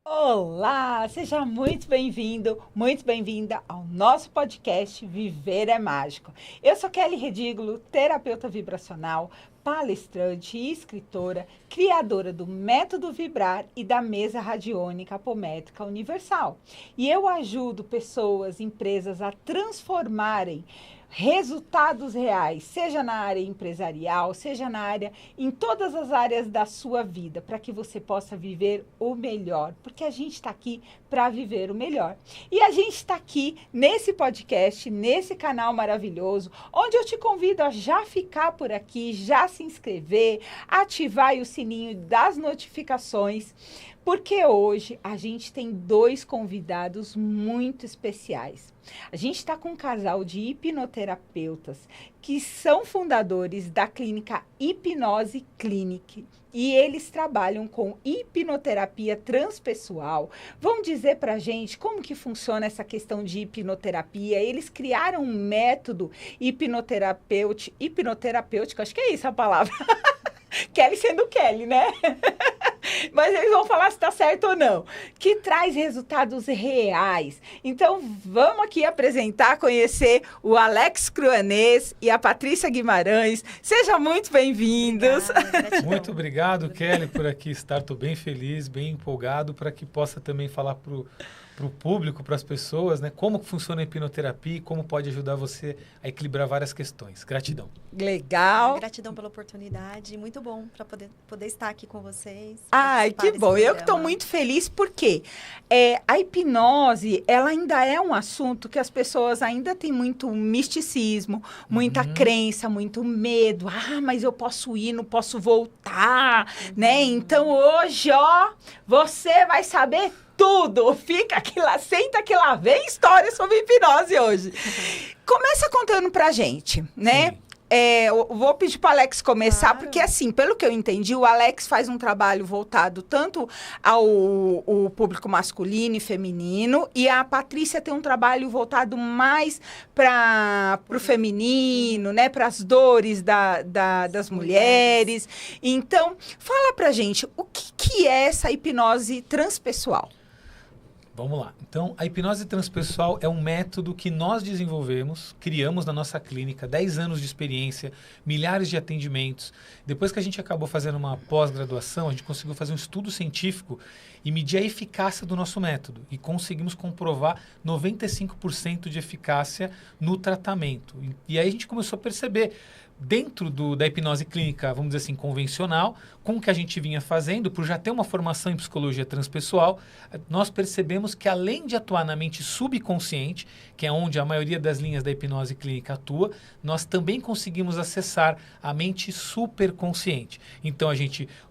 Olá, seja muito bem-vindo, muito bem-vinda ao nosso podcast Viver é Mágico. Eu sou Kelly Redígulo, terapeuta vibracional, palestrante e escritora, criadora do Método Vibrar e da Mesa Radiônica Apométrica Universal. E eu ajudo pessoas, empresas a transformarem resultados reais, seja na área empresarial, seja na área, em todas as áreas da sua vida, para que você possa viver o melhor, porque a gente está aqui para viver o melhor. E a gente está aqui nesse podcast, nesse canal maravilhoso, onde eu te convido a já ficar por aqui, já se inscrever, ativar o sininho das notificações, porque hoje a gente tem dois convidados muito especiais. A gente está com um casal de hipnoterapeutas que são fundadores da clínica Hipnose Clinic. E eles trabalham com hipnoterapia transpessoal. Vão dizer pra gente como que funciona essa questão de hipnoterapia. Eles criaram um método hipnoterapêutico, acho que é isso a palavra. Kelly sendo Kelly, né? Mas eles vão falar se está certo ou não, que traz resultados reais. Então, vamos aqui apresentar, conhecer o Alex Cruanês e a Patrícia Guimarães. Sejam muito bem-vindos. Muito obrigado, Kelly, por aqui estar. Estou bem feliz, bem empolgado para que possa também falar para o público, para as pessoas, né? Como funciona a hipnoterapia e como pode ajudar você a equilibrar várias questões. Gratidão. Legal. Gratidão pela oportunidade. Muito bom para poder estar aqui com vocês. Ai, que bom. Eu que estou muito feliz porque a hipnose, ela ainda é um assunto que as pessoas ainda têm muito misticismo, muita crença, muito medo. Ah, mas eu posso ir, não posso voltar, né? Então, hoje, ó, você vai saber tudo. Fica aqui lá, senta que lá vem história sobre hipnose hoje. Começa contando pra gente, né? Sim. Eu vou pedir para o Alex começar, Claro. porque assim, pelo que eu entendi, o Alex faz um trabalho voltado tanto ao público masculino e feminino, e a Patrícia tem um trabalho voltado mais para o feminino, né, para as dores das mulheres. Então, fala pra gente, o que é essa hipnose transpessoal? Vamos lá. Então, a hipnose transpessoal é um método que nós desenvolvemos, criamos na nossa clínica, 10 anos de experiência, milhares de atendimentos. Depois que a gente acabou fazendo uma pós-graduação, a gente conseguiu fazer um estudo científico e medir a eficácia do nosso método. E conseguimos comprovar 95% de eficácia no tratamento. E aí a gente começou a perceber, dentro da hipnose clínica, vamos dizer assim, convencional, com o que a gente vinha fazendo, por já ter uma formação em psicologia transpessoal, nós percebemos que além de atuar na mente subconsciente, que é onde a maioria das linhas da hipnose clínica atua, nós também conseguimos acessar a mente superconsciente. Então,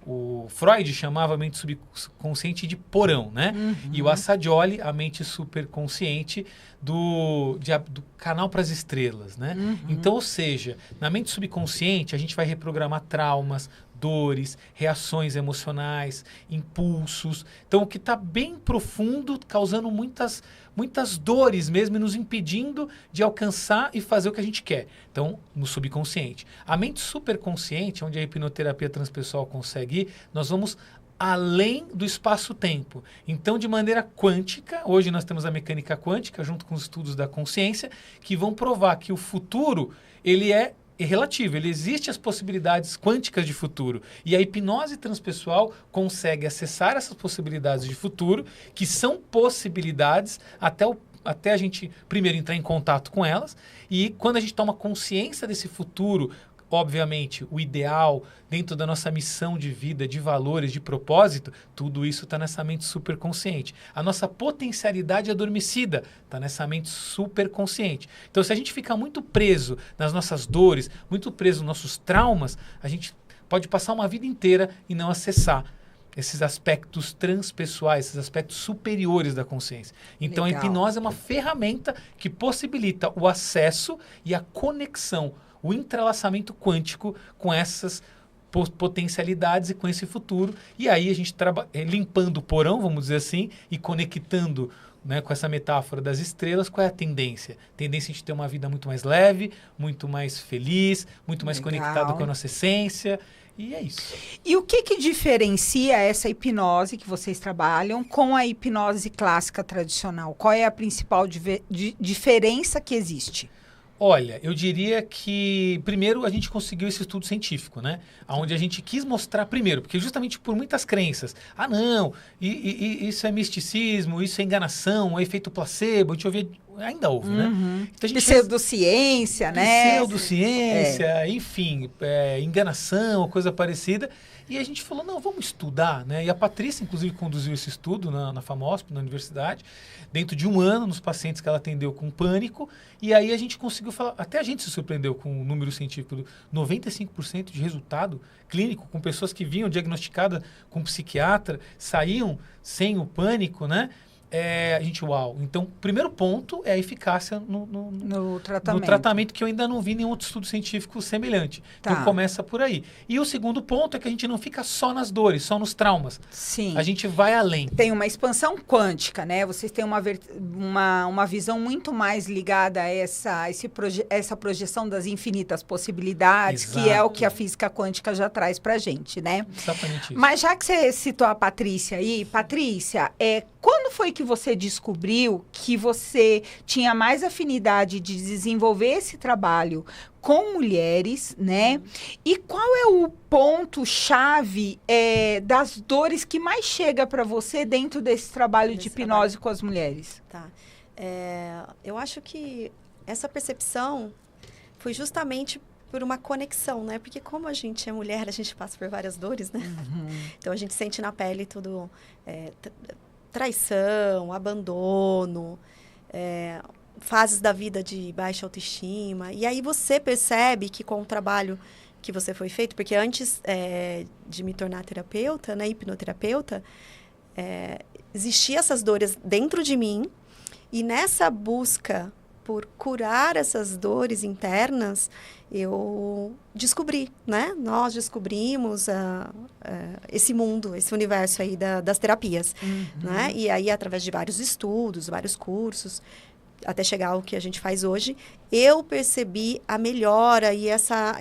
o Freud chamava a mente subconsciente de porão, né? E o Assagioli, a mente superconsciente do canal para as estrelas, né? Então, ou seja, na mente subconsciente, a gente vai reprogramar traumas, dores, reações emocionais, impulsos. Então, o que está bem profundo, causando muitas dores mesmo e nos impedindo de alcançar e fazer o que a gente quer. Então, no subconsciente. A mente superconsciente, onde a hipnoterapia transpessoal consegue ir, nós vamos além do espaço-tempo. Então, de maneira quântica, hoje nós temos a mecânica quântica, junto com os estudos da consciência, que vão provar que o futuro, ele é relativo, ele existe as possibilidades quânticas de futuro. E a hipnose transpessoal consegue acessar essas possibilidades de futuro, que são possibilidades até a gente primeiro entrar em contato com elas, e quando a gente toma consciência desse futuro, obviamente, o ideal, dentro da nossa missão de vida, de valores, de propósito, tudo isso está nessa mente superconsciente. A nossa potencialidade adormecida está nessa mente superconsciente. Então, se a gente ficar muito preso nas nossas dores, muito preso nos nossos traumas, a gente pode passar uma vida inteira e não acessar esses aspectos transpessoais, esses aspectos superiores da consciência. Então, Legal. A hipnose é uma ferramenta que possibilita o acesso e a conexão, o entrelaçamento quântico com essas potencialidades e com esse futuro. E aí a gente limpando o porão, vamos dizer assim, e conectando, né, com essa metáfora das estrelas, qual é a tendência? A tendência é a gente ter uma vida muito mais leve, muito mais feliz, muito mais conectado com a nossa essência. E é isso. E o que diferencia essa hipnose que vocês trabalham com a hipnose clássica tradicional? Qual é a principal diferença que existe? Olha, eu diria que, primeiro, a gente conseguiu esse estudo científico, né? Onde a gente quis mostrar primeiro, porque justamente por muitas crenças. Ah, não, isso é misticismo, isso é enganação, é efeito placebo, a gente ouvia, ainda ouve, né? Então, pseudociência, né? Pseudociência, enfim, enganação, coisa parecida. E a gente falou, não, vamos estudar, né? E a Patrícia, inclusive, conduziu esse estudo na FAMOSP, na universidade, dentro de 1 ano, nos pacientes que ela atendeu com pânico. E aí a gente conseguiu falar, até a gente se surpreendeu com o número científico do 95% de resultado clínico, com pessoas que vinham diagnosticadas com psiquiatra, saíam sem o pânico, né? A gente, uau. Então, o primeiro ponto é a eficácia no tratamento, que eu ainda não vi nenhum outro estudo científico semelhante. Tá. Então, começa por aí. E o segundo ponto é que a gente não fica só nas dores, só nos traumas. Sim. A gente vai além. Tem uma expansão quântica, né? Vocês têm uma visão muito mais ligada a essa projeção das infinitas possibilidades, Exato. Que é o que a física quântica já traz pra gente, né? Exatamente isso. Mas já que você citou a Patrícia aí, Patrícia, quando foi que você descobriu que você tinha mais afinidade de desenvolver esse trabalho com mulheres, né? E qual é o ponto-chave das dores que mais chega para você dentro desse trabalho de hipnose com as mulheres? Tá. Eu acho que essa percepção foi justamente por uma conexão, né? Porque como a gente é mulher, a gente passa por várias dores, né? Então, a gente sente na pele tudo... traição, abandono, fases da vida de baixa autoestima. E aí você percebe que com o trabalho que você foi feito, porque antes de me tornar terapeuta, né, hipnoterapeuta, existiam essas dores dentro de mim, e nessa busca por curar essas dores internas, eu descobri, né? Nós descobrimos esse mundo, esse universo aí das terapias, né? E aí, através de vários estudos, vários cursos, até chegar ao que a gente faz hoje, eu percebi a melhora e essa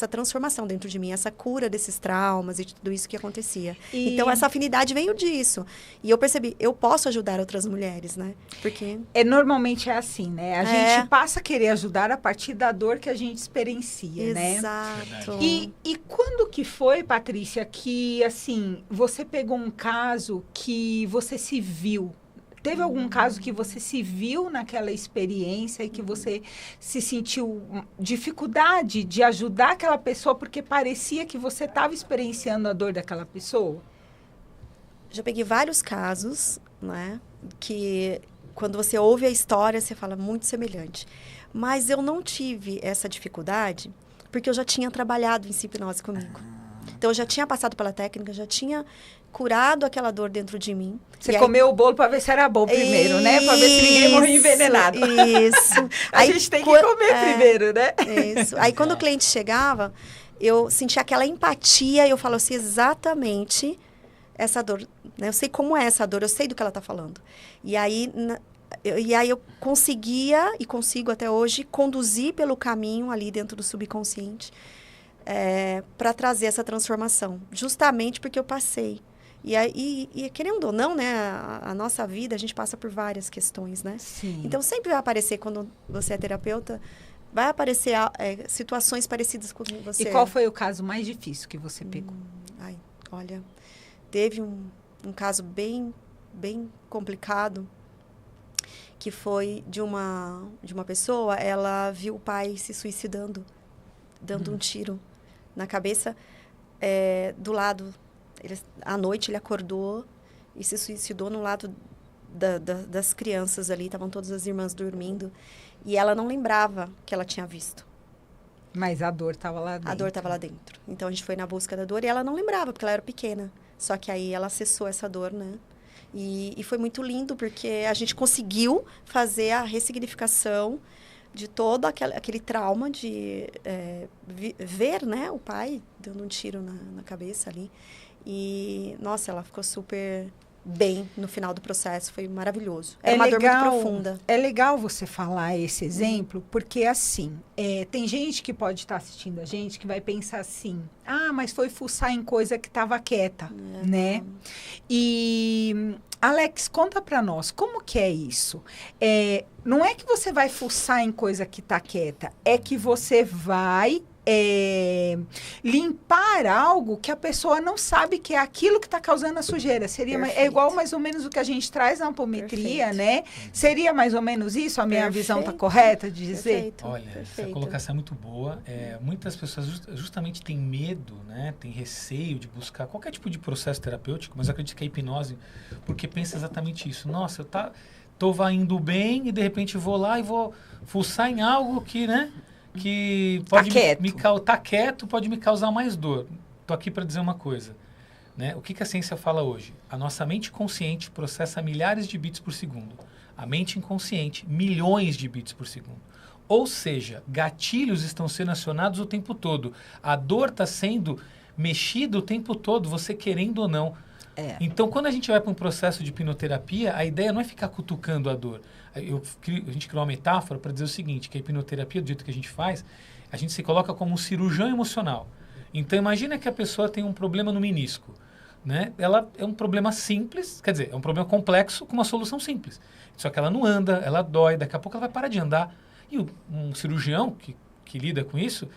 transformação dentro de mim, essa cura desses traumas e de tudo isso que acontecia. Então, essa afinidade veio disso. E eu percebi, eu posso ajudar outras mulheres, né? Porque... normalmente é assim, né? A gente passa a querer ajudar a partir da dor que a gente experiencia, né? Exato. E quando que foi, Patrícia, que, assim, você pegou um caso que você se viu? Teve algum caso que você se viu naquela experiência e que você se sentiu dificuldade de ajudar aquela pessoa porque parecia que você estava experienciando a dor daquela pessoa? Já peguei vários casos, né? Que quando você ouve a história, você fala muito semelhante. Mas eu não tive essa dificuldade porque eu já tinha trabalhado em hipnose comigo. Então, eu já tinha passado pela técnica, já tinha curado aquela dor dentro de mim. Você comeu o bolo para ver se era bom primeiro, né? Para ver se ninguém morria envenenado. Isso. A gente tem que comer primeiro, né? Isso. Aí, quando o cliente chegava, eu sentia aquela empatia e eu falo assim, exatamente essa dor. Né? Eu sei como é essa dor, eu sei do que ela está falando. E aí eu conseguia, e consigo até hoje, conduzir pelo caminho ali dentro do subconsciente para trazer essa transformação. Justamente porque eu passei. E querendo ou não, né, a nossa vida, a gente passa por várias questões, né? Sim. Então, sempre vai aparecer, quando você é terapeuta, vai aparecer situações parecidas com você. E qual foi o caso mais difícil que você pegou? Olha, teve um caso bem, bem complicado, que foi de uma pessoa, ela viu o pai se suicidando, dando um tiro na cabeça, do lado. À noite ele acordou e se suicidou no lado das crianças ali. Estavam todas as irmãs dormindo. E ela não lembrava que ela tinha visto. Mas a dor estava lá dentro. A dor estava lá dentro. Então, a gente foi na busca da dor e ela não lembrava, porque ela era pequena. Só que aí ela acessou essa dor, né? E foi muito lindo, porque a gente conseguiu fazer a ressignificação de todo aquele trauma de ver, né, o pai dando um tiro na cabeça ali. E, nossa, ela ficou super bem no final do processo, foi maravilhoso. Era uma dor muito profunda. É legal você falar esse exemplo, porque assim, tem gente que pode estar assistindo a gente que vai pensar assim, mas foi fuçar em coisa que estava quieta, né? E, Alex, conta pra nós, como que é isso? Não é que você vai fuçar em coisa que está quieta, é que você vai limpar algo que a pessoa não sabe que é aquilo que está causando a sujeira. É igual mais ou menos o que a gente traz na apometria, né? Seria mais ou menos isso? A minha visão está correta de dizer? Perfeito. Olha, essa colocação é muito boa. Muitas pessoas justamente têm medo, né? Têm receio de buscar qualquer tipo de processo terapêutico, mas eu acredito que a hipnose, porque pensa exatamente isso. Nossa, tô indo bem e de repente vou lá e vou fuçar em algo que, né? Que pode tá quieto, pode me causar mais dor. Tô aqui para dizer uma coisa, né? O que a ciência fala hoje? A nossa mente consciente processa milhares de bits por segundo. A mente inconsciente, milhões de bits por segundo. Ou seja, gatilhos estão sendo acionados o tempo todo. A dor está sendo mexida o tempo todo, você querendo ou não. Então, quando a gente vai para um processo de hipnoterapia, a ideia não é ficar cutucando a dor. A gente criou uma metáfora para dizer o seguinte, que a hipnoterapia, do jeito que a gente faz, a gente se coloca como um cirurgião emocional. Então, imagina que a pessoa tem um problema no menisco, né? Ela é um problema simples, quer dizer, é um problema complexo com uma solução simples. Só que ela não anda, ela dói, daqui a pouco ela vai parar de andar. E um cirurgião que lida com isso,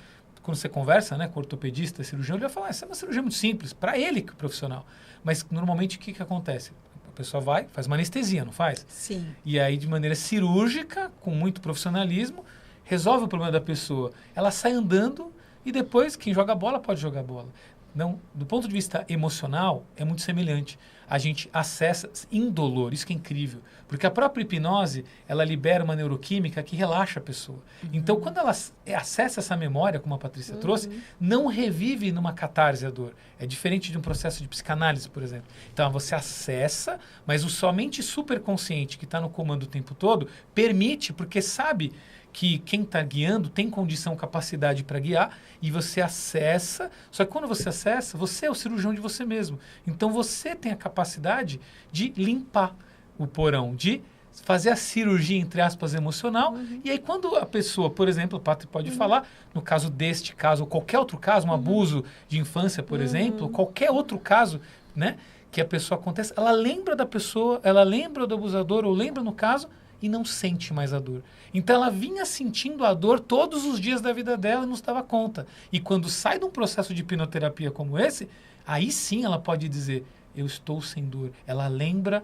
quando você conversa, né, com o ortopedista, cirurgião, ele vai falar, essa é uma cirurgia muito simples, para ele, que é profissional. Mas, normalmente, o que acontece? A pessoa vai, faz uma anestesia, não faz? Sim. E aí, de maneira cirúrgica, com muito profissionalismo, resolve o problema da pessoa. Ela sai andando e depois, quem joga bola pode jogar bola. Não, do ponto de vista emocional, é muito semelhante. A gente acessa indolor, isso que é incrível. Porque a própria hipnose, ela libera uma neuroquímica que relaxa a pessoa. Então, quando ela acessa essa memória, como a Patrícia trouxe, não revive numa catarse a dor. É diferente de um processo de psicanálise, por exemplo. Então, você acessa, mas o somente superconsciente que está no comando o tempo todo, permite, porque sabe que quem está guiando tem condição, capacidade para guiar, e você acessa. Só que quando você acessa, você é o cirurgião de você mesmo. Então, você tem a capacidade de limpar o porão, de fazer a cirurgia, entre aspas, emocional. E aí, quando a pessoa, por exemplo, o Pátrio pode falar, no caso deste caso, ou qualquer outro caso, um abuso de infância, por exemplo, qualquer outro caso, né, que a pessoa acontece, ela lembra da pessoa, ela lembra do abusador, ou lembra no caso, e não sente mais a dor. Então, ela vinha sentindo a dor todos os dias da vida dela e não se dava conta. E quando sai de um processo de hipnoterapia como esse, aí sim ela pode dizer, eu estou sem dor. Ela lembra,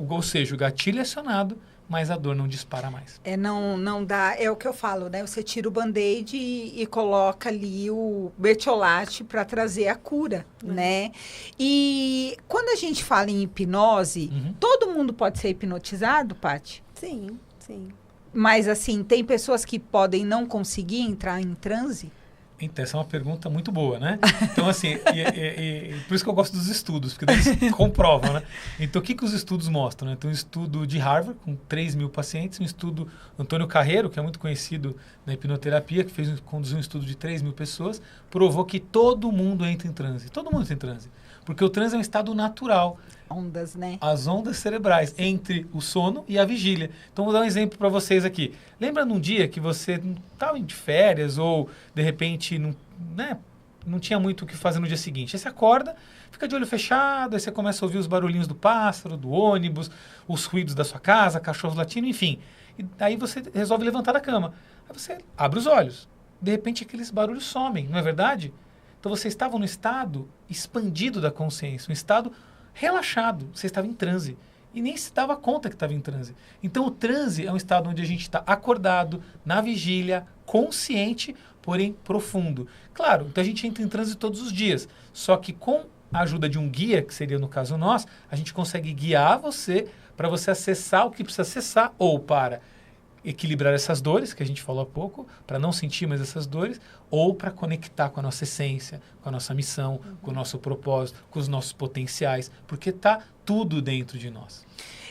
ou seja, o gatilho é acionado, mas a dor não dispara mais. Não dá, é o que eu falo, né? Você tira o band-aid e coloca ali o mertiolate para trazer a cura, né? E quando a gente fala em hipnose, todo mundo pode ser hipnotizado, Paty? Sim, sim. Mas, assim, tem pessoas que podem não conseguir entrar em transe? Então, essa é uma pergunta muito boa, né? Então, assim, por isso que eu gosto dos estudos, porque eles comprovam, né? Então, o que os estudos mostram? Né? Tem um estudo de Harvard, com 3.000 pacientes, um estudo Antônio Carreiro, que é muito conhecido na hipnoterapia, que conduziu um estudo de 3.000 pessoas, provou que todo mundo entra em transe. Todo mundo entra em transe. Porque o transe é um estado natural. Ondas, né? As ondas cerebrais entre o sono e a vigília. Então, vou dar um exemplo para vocês aqui. Lembra num dia que você estava de férias ou, de repente, não tinha muito o que fazer no dia seguinte? Aí você acorda, fica de olho fechado, aí você começa a ouvir os barulhinhos do pássaro, do ônibus, os ruídos da sua casa, cachorros latindo, enfim. E aí você resolve levantar da cama. Aí você abre os olhos. De repente, aqueles barulhos somem, não é verdade? Então, você estava no estado expandido da consciência, um estado relaxado, você estava em transe e nem se dava conta que estava em transe. Então, o transe é um estado onde a gente está acordado, na vigília, consciente, porém profundo. Claro, então a gente entra em transe todos os dias, só que com a ajuda de um guia, que seria no caso nós, a gente consegue guiar você para você acessar o que precisa acessar, ou para equilibrar essas dores, que a gente falou há pouco, para não sentir mais essas dores, ou para conectar com a nossa essência, com a nossa missão, com o nosso propósito, com os nossos potenciais, porque está tudo dentro de nós.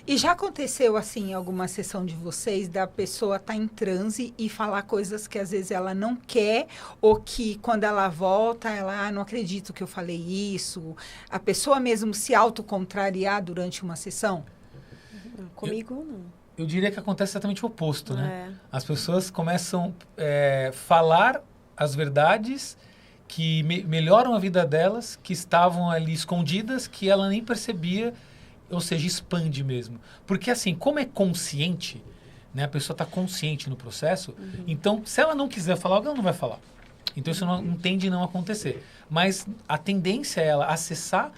E já aconteceu, assim, em alguma sessão de vocês, da pessoa estar em transe e falar coisas que às vezes ela não quer, ou que quando ela volta, ela, não acredito que eu falei isso. A pessoa mesmo se autocontrariar durante uma sessão? Comigo, não. Eu diria que acontece exatamente o oposto, né? As pessoas começam a falar as verdades que melhoram a vida delas, que estavam ali escondidas, que ela nem percebia, ou seja, expande mesmo. Porque assim, como é consciente, né, a pessoa está consciente no processo, então se ela não quiser falar algo, ela não vai falar. Então isso não tende a não acontecer. Mas a tendência é ela acessar,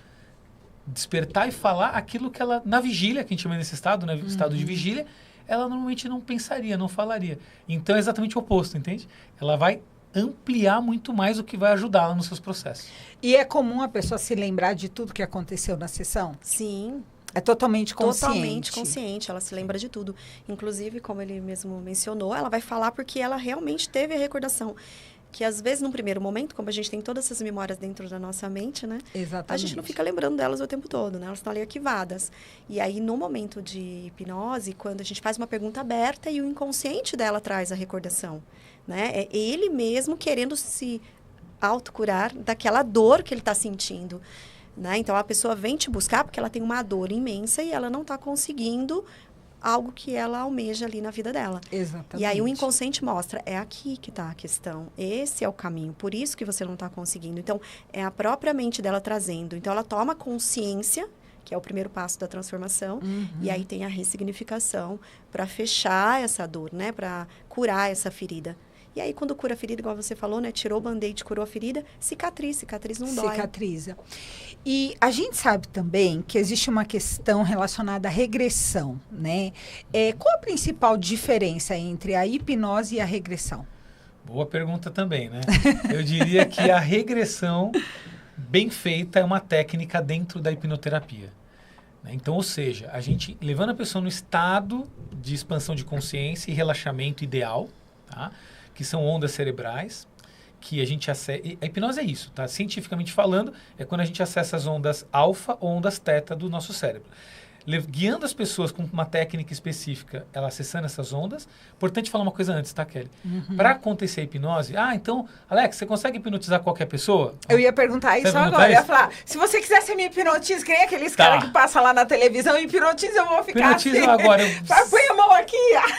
despertar e falar aquilo que ela, na vigília, que a gente chama nesse estado, né, estado de vigília, ela normalmente não pensaria, não falaria. Então é exatamente o oposto, entende? Ela vai ampliar muito mais o que vai ajudá-la nos seus processos. E é comum a pessoa se lembrar de tudo que aconteceu na sessão? Sim. É totalmente consciente. Totalmente consciente, ela se lembra de tudo. Inclusive, como ele mesmo mencionou, ela vai falar porque ela realmente teve a recordação. Que às vezes, num primeiro momento, como a gente tem todas essas memórias dentro da nossa mente, né? Exatamente. A gente não fica lembrando delas o tempo todo, né? Elas estão ali arquivadas. E aí, no momento de hipnose, quando a gente faz uma pergunta aberta e o inconsciente dela traz a recordação, né? É ele mesmo querendo se autocurar daquela dor que ele está sentindo, né? Então, a pessoa vem te buscar porque ela tem uma dor imensa e ela não está conseguindo algo que ela almeja ali na vida dela. Exatamente. E aí o inconsciente mostra, é aqui que está a questão, esse é o caminho, por isso que você não está conseguindo. Então, é a própria mente dela trazendo. Então, ela toma consciência, que é o primeiro passo da transformação, e aí tem a ressignificação para fechar essa dor, né? Para curar essa ferida. E aí, quando cura a ferida, igual você falou, né? Tirou o band-aid, curou a ferida, cicatriz não dói. Cicatriza. E a gente sabe também que existe uma questão relacionada à regressão, né? Qual a principal diferença entre a hipnose e a regressão? Boa pergunta também, né? Eu diria que a regressão bem feita é uma técnica dentro da hipnoterapia. Então, ou seja, a gente levando a pessoa no estado de expansão de consciência e relaxamento ideal, tá? Que são ondas cerebrais, que a gente acessa. A hipnose é isso, tá? Cientificamente falando, é quando a gente acessa as ondas alfa ou ondas teta do nosso cérebro. Guiando as pessoas com uma técnica específica, ela acessando essas ondas. Importante falar uma coisa antes, tá, Kelly? Para acontecer a hipnose, então, Alex, você consegue hipnotizar qualquer pessoa? Eu ia perguntar isso agora. Eu ia falar, se você quiser ser me hipnotiza, que nem aqueles caras que passam lá na televisão, hipnotiza, eu vou ficar hipnotiza assim. Agora. Põe a mão aqui.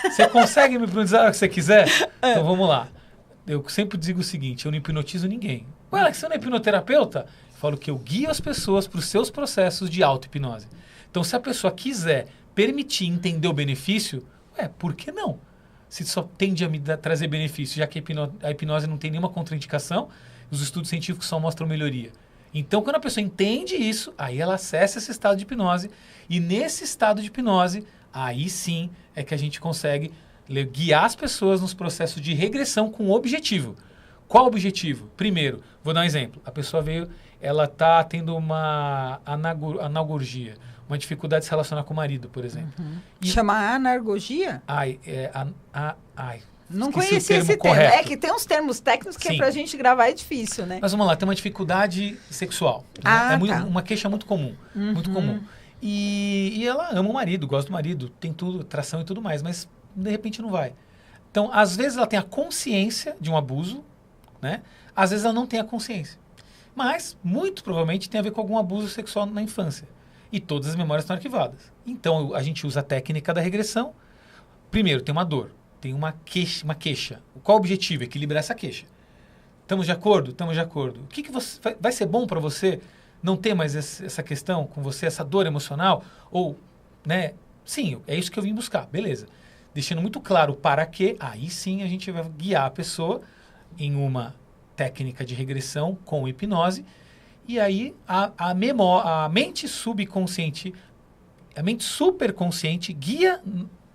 Você consegue me hipnotizar o que você quiser? Então, vamos lá. Eu sempre digo o seguinte, eu não hipnotizo ninguém. Ué, Alex, você não é hipnoterapeuta? Eu falo que eu guio as pessoas para os seus processos de auto-hipnose. Então, se a pessoa quiser permitir entender o benefício, por que não? Se só tende a me trazer benefício, já que a hipnose não tem nenhuma contraindicação, os estudos científicos só mostram melhoria. Então, quando a pessoa entende isso, aí ela acessa esse estado de hipnose, e nesse estado de hipnose, aí sim é que a gente consegue guiar as pessoas nos processos de regressão com um objetivo. Qual o objetivo? Primeiro, vou dar um exemplo. A pessoa veio, ela está tendo uma analgorgia, uma dificuldade de se relacionar com o marido, por exemplo. Chama anargogia? Não conhecia esse termo. Correto. É que tem uns termos técnicos que pra gente gravar é difícil, né? Mas vamos lá, tem uma dificuldade sexual. Né? Uma queixa muito comum. Muito comum. E ela ama o marido, gosta do marido, tem tudo, atração e tudo mais, mas de repente não vai. Então, às vezes ela tem a consciência de um abuso, né? Às vezes ela não tem a consciência. Mas, muito provavelmente, tem a ver com algum abuso sexual na infância. E todas as memórias estão arquivadas. Então, a gente usa a técnica da regressão. Primeiro, tem uma dor, tem uma queixa. Qual o objetivo? Equilibrar essa queixa. Estamos de acordo? Estamos de acordo. O que vai ser bom para você não ter mais essa questão com você, essa dor emocional? Ou, né? Sim, é isso que eu vim buscar. Beleza. Deixando muito claro o para quê, aí sim a gente vai guiar a pessoa em uma técnica de regressão com hipnose. E aí a mente subconsciente, a mente superconsciente guia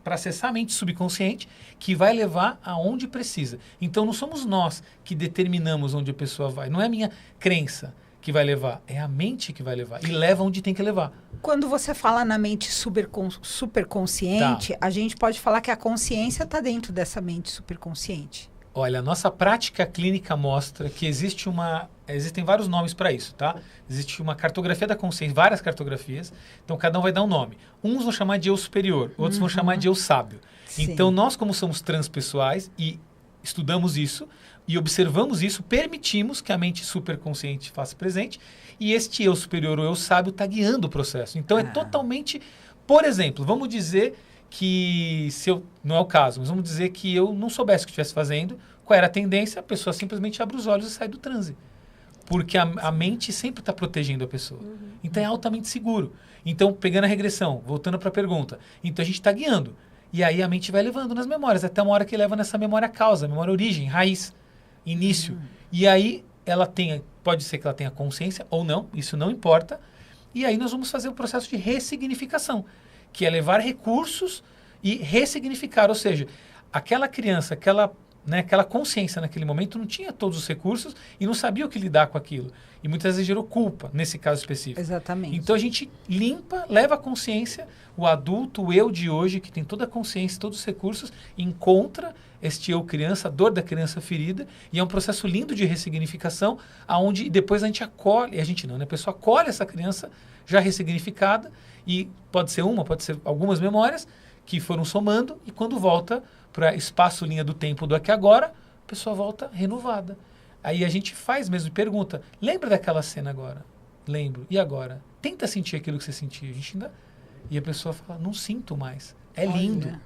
para acessar a mente subconsciente, que vai levar aonde precisa. Então não somos nós que determinamos onde a pessoa vai. Não é a minha crença que vai levar, é a mente que vai levar. E leva onde tem que levar. Quando você fala na mente superconsciente, a gente pode falar que a consciência está dentro dessa mente superconsciente. Olha, a nossa prática clínica mostra que existem vários nomes para isso, tá? Existe uma cartografia da consciência, várias cartografias, então cada um vai dar um nome. Uns vão chamar de eu superior, outros vão chamar de eu sábio. Sim. Então nós, como somos transpessoais e estudamos isso e observamos isso, permitimos que a mente superconsciente faça presente e este eu superior ou eu sábio está guiando o processo. Então é totalmente... Por exemplo, vamos dizer que, não é o caso, mas vamos dizer que eu não soubesse o que estivesse fazendo, qual era a tendência, a pessoa simplesmente abre os olhos e sai do transe. Porque a mente sempre está protegendo a pessoa. Então é altamente seguro. Então, pegando a regressão, voltando para a pergunta, então a gente está guiando. E aí a mente vai levando nas memórias, até uma hora que leva nessa memória causa, memória origem, raiz, início. E aí pode ser que ela tenha consciência ou não, isso não importa. E aí nós vamos fazer o processo de ressignificação, que é levar recursos e ressignificar. Ou seja, aquela criança, aquela consciência naquele momento não tinha todos os recursos e não sabia o que lidar com aquilo. E muitas vezes gerou culpa, nesse caso específico. Exatamente. Então a gente limpa, leva a consciência, o adulto, o eu de hoje, que tem toda a consciência, todos os recursos, encontra este eu criança, a dor da criança ferida, e é um processo lindo de ressignificação, aonde depois a gente acolhe, a pessoa acolhe essa criança já ressignificada, e pode ser algumas memórias que foram somando, e quando volta para espaço linha do tempo do aqui e agora, a pessoa volta renovada. Aí a gente faz mesmo e pergunta, lembra daquela cena agora? Lembro. E agora? Tenta sentir aquilo que você sentia. E a pessoa fala, não sinto mais. É lindo.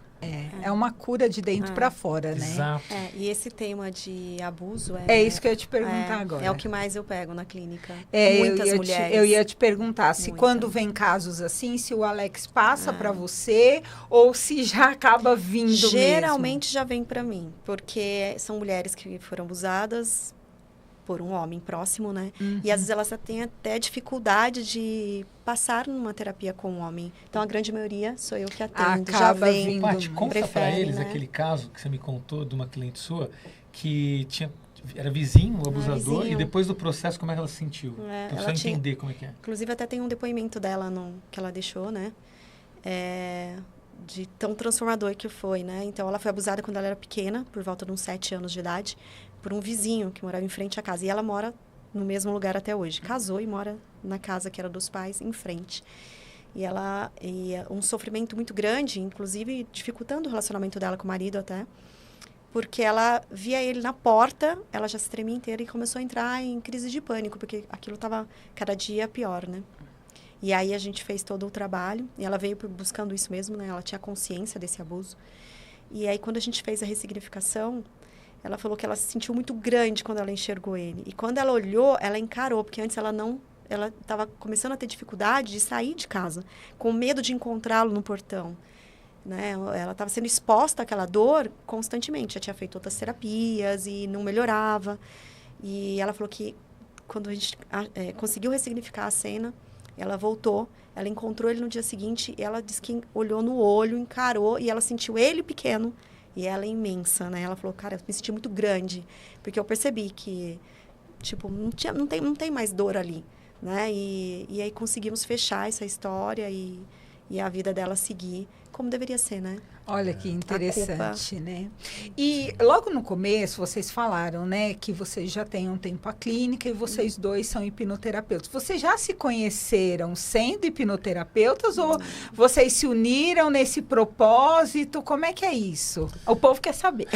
É uma cura de dentro para fora, né? Exato. E esse tema de abuso é isso que eu ia te perguntar agora. É o que mais eu pego na clínica. Muitas mulheres. Eu ia te perguntar se quando vem casos assim, se o Alex passa para você ou se já acaba vindo Geralmente mesmo. Já vem para mim, porque são mulheres que foram abusadas por um homem próximo, né? E às vezes elas têm até dificuldade de passar numa terapia com um homem. Então, a grande maioria sou eu que atendo. Acaba já vem. Paty, conta para eles, né? aquele caso que você me contou de uma cliente sua que era vizinho, o abusador, e depois do processo, como é que ela se sentiu? Então, só entender como é que é. Inclusive, até tem um depoimento dela que ela deixou, né? De tão transformador que foi, né? Então, ela foi abusada quando ela era pequena, por volta de uns 7 anos de idade, por um vizinho que morava em frente à casa. E ela mora no mesmo lugar até hoje. Casou e mora na casa que era dos pais, em frente. E um sofrimento muito grande, inclusive dificultando o relacionamento dela com o marido até, porque ela via ele na porta, ela já se tremia inteira e começou a entrar em crise de pânico, porque aquilo estava cada dia pior, né? E aí a gente fez todo o trabalho, e ela veio buscando isso mesmo, né? Ela tinha consciência desse abuso. E aí, quando a gente fez a ressignificação, ela falou que ela se sentiu muito grande quando ela enxergou ele. E quando ela olhou, ela encarou, porque antes ela estava começando a ter dificuldade de sair de casa, com medo de encontrá-lo no portão. Né? Ela estava sendo exposta àquela dor constantemente. Já tinha feito outras terapias e não melhorava. E ela falou que quando a gente conseguiu ressignificar a cena, ela voltou, ela encontrou ele no dia seguinte, e ela disse que olhou no olho, encarou, e ela sentiu ele pequeno e ela imensa, né? Ela falou, cara, eu me senti muito grande, porque eu percebi que, tipo, não tem mais dor ali, né? E aí conseguimos fechar essa história e a vida dela seguir como deveria ser, né? Olha que interessante, né? E logo no começo, vocês falaram, né, que vocês já têm um tempo a clínica e vocês dois são hipnoterapeutas. Vocês já se conheceram sendo hipnoterapeutas ou vocês se uniram nesse propósito? Como é que é isso? O povo quer saber.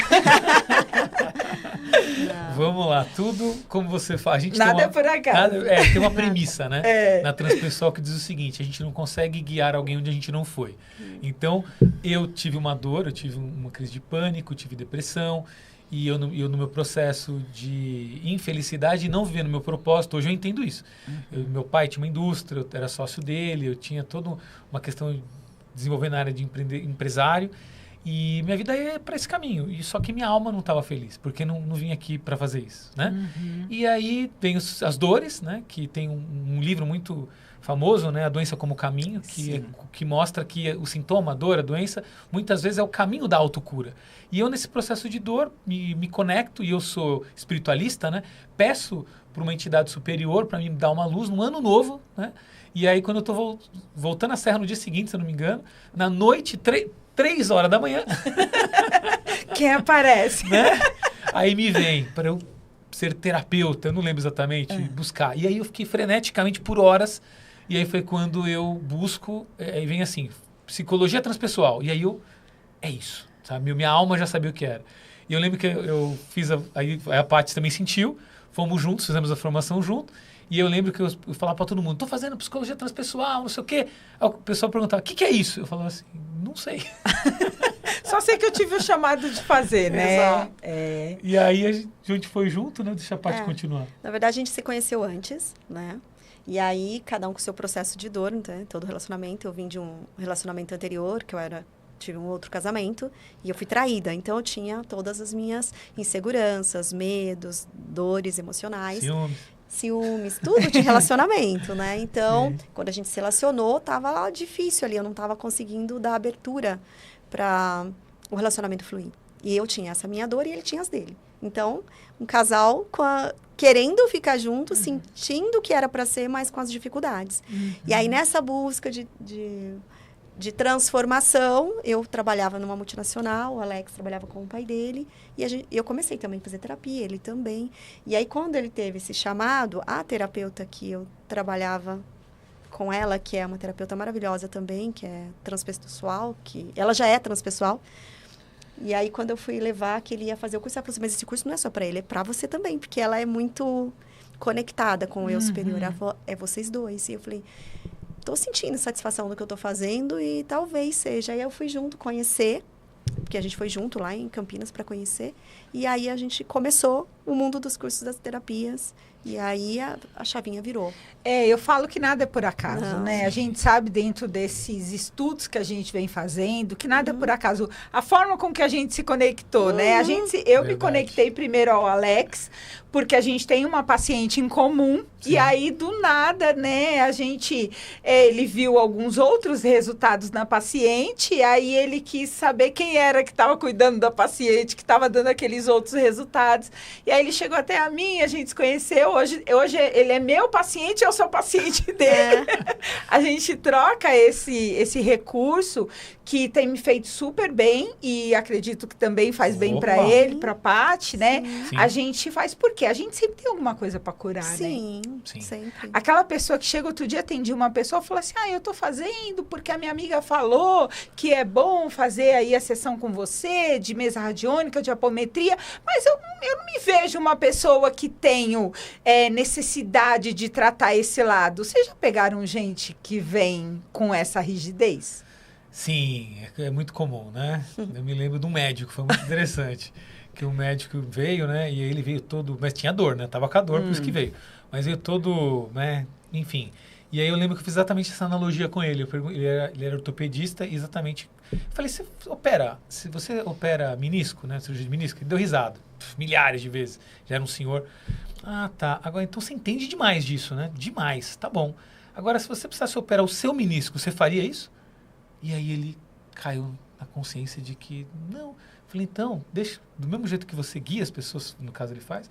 Vamos lá, tudo como você fala. A gente nada é por acaso. Tem uma premissa, né? Na transpessoal que diz o seguinte, a gente não consegue guiar alguém onde a gente não foi. Então, eu tive uma dor, eu tive uma crise de pânico, tive depressão, e eu no meu processo de infelicidade, não vivendo o meu propósito, hoje eu entendo isso. Meu pai tinha uma indústria, eu era sócio dele, eu tinha toda uma questão de desenvolver na área de empresário, e minha vida é para esse caminho. E só que minha alma não estava feliz, porque não vim aqui para fazer isso, né? E aí tem as dores, né? Que tem um livro muito famoso, né? A Doença como Caminho, que mostra que o sintoma, a dor, a doença, muitas vezes é o caminho da autocura. E eu, nesse processo de dor, me conecto, e eu sou espiritualista, né? Peço para uma entidade superior para me dar uma luz no ano novo, né? E aí, quando eu estou voltando à Serra no dia seguinte, se eu não me engano, na noite, 3 horas da manhã... Quem aparece? Né? Aí me vem para eu ser terapeuta, eu não lembro exatamente, buscar. E aí eu fiquei freneticamente por horas. E aí foi quando eu busco, aí vem assim, psicologia transpessoal. E aí é isso, sabe? Minha alma já sabia o que era. E eu lembro que eu fiz, aí a Paty também sentiu, fomos juntos, fizemos a formação junto. E eu lembro que eu falava para todo mundo, tô fazendo psicologia transpessoal, não sei o quê. Aí o pessoal perguntava, o que é isso? Eu falava assim, não sei. Só sei que eu tive o chamado de fazer, né? Exato. E aí a gente foi junto, né? Deixa a Paty continuar. Na verdade, a gente se conheceu antes, né? E aí, cada um com o seu processo de dor, né? Todo relacionamento. Eu vim de um relacionamento anterior, que tive um outro casamento, e eu fui traída. Então, eu tinha todas as minhas inseguranças, medos, dores emocionais. Ciúmes, tudo de relacionamento, né? Então, quando a gente se relacionou, tava difícil ali. Eu não tava conseguindo dar abertura para o relacionamento fluir. E eu tinha essa minha dor e ele tinha as dele. Então, um casal querendo ficar junto, sentindo que era para ser, mas com as dificuldades. E aí, nessa busca de transformação, eu trabalhava numa multinacional, o Alex trabalhava com o pai dele, e eu comecei também a fazer terapia, ele também. E aí, quando ele teve esse chamado, a terapeuta que eu trabalhava com ela, que é uma terapeuta maravilhosa também, que é transpessoal, que ela já é transpessoal. E aí, quando eu fui levar, que ele ia fazer o curso, ela falou assim, mas esse curso não é só para ele, é para você também, porque ela é muito conectada com o eu superior. Ela falou, é vocês dois. E eu falei, tô sentindo satisfação do que eu tô fazendo e talvez seja. Aí eu fui junto conhecer, porque a gente foi junto lá em Campinas para conhecer. E aí a gente começou o mundo dos cursos das terapias. E aí a chavinha virou. Eu falo que nada é por acaso, Não. né? A gente sabe dentro desses estudos que a gente vem fazendo que nada é por acaso. A forma com que a gente se conectou, né? Eu me conectei primeiro ao Alex, porque a gente tem uma paciente em comum. Sim. E aí, do nada, né? Ele viu alguns outros resultados na paciente, e aí ele quis saber quem era que estava cuidando da paciente, que estava dando aqueles outros resultados. E aí ele chegou até a mim, a gente se conheceu. Hoje ele é meu paciente, eu sou paciente dele. A gente troca esse recurso que tem me feito super bem e acredito que também faz bem para ele, para a Paty, né? Sim. A gente faz porque a gente sempre tem alguma coisa para curar, Sim, né? Sim, sempre. Aquela pessoa que chega outro dia, atendi uma pessoa e falou assim, eu tô fazendo porque a minha amiga falou que é bom fazer aí a sessão com você, de mesa radiônica, de apometria, mas eu não me vejo uma pessoa que tenho necessidade de tratar esse lado. Vocês já pegaram gente que vem com essa rigidez? Sim, é muito comum, né? Eu me lembro de um médico, foi muito interessante, que o médico veio, né? E aí ele veio todo, mas tinha dor, né? Tava com a dor, por isso que veio. Mas veio todo, né? Enfim. E aí eu lembro que eu fiz exatamente essa analogia com ele. Ele era ortopedista, exatamente. Eu falei, se você opera menisco, né? Cirurgia de menisco, ele deu risada, milhares de vezes. Já era um senhor. Ah, tá. Agora, então você entende demais disso, né? Demais, tá bom. Agora, se você precisasse operar o seu menisco, você faria isso? E aí ele caiu na consciência de que, não. Eu falei, então, deixa, do mesmo jeito que você guia as pessoas, no caso ele faz,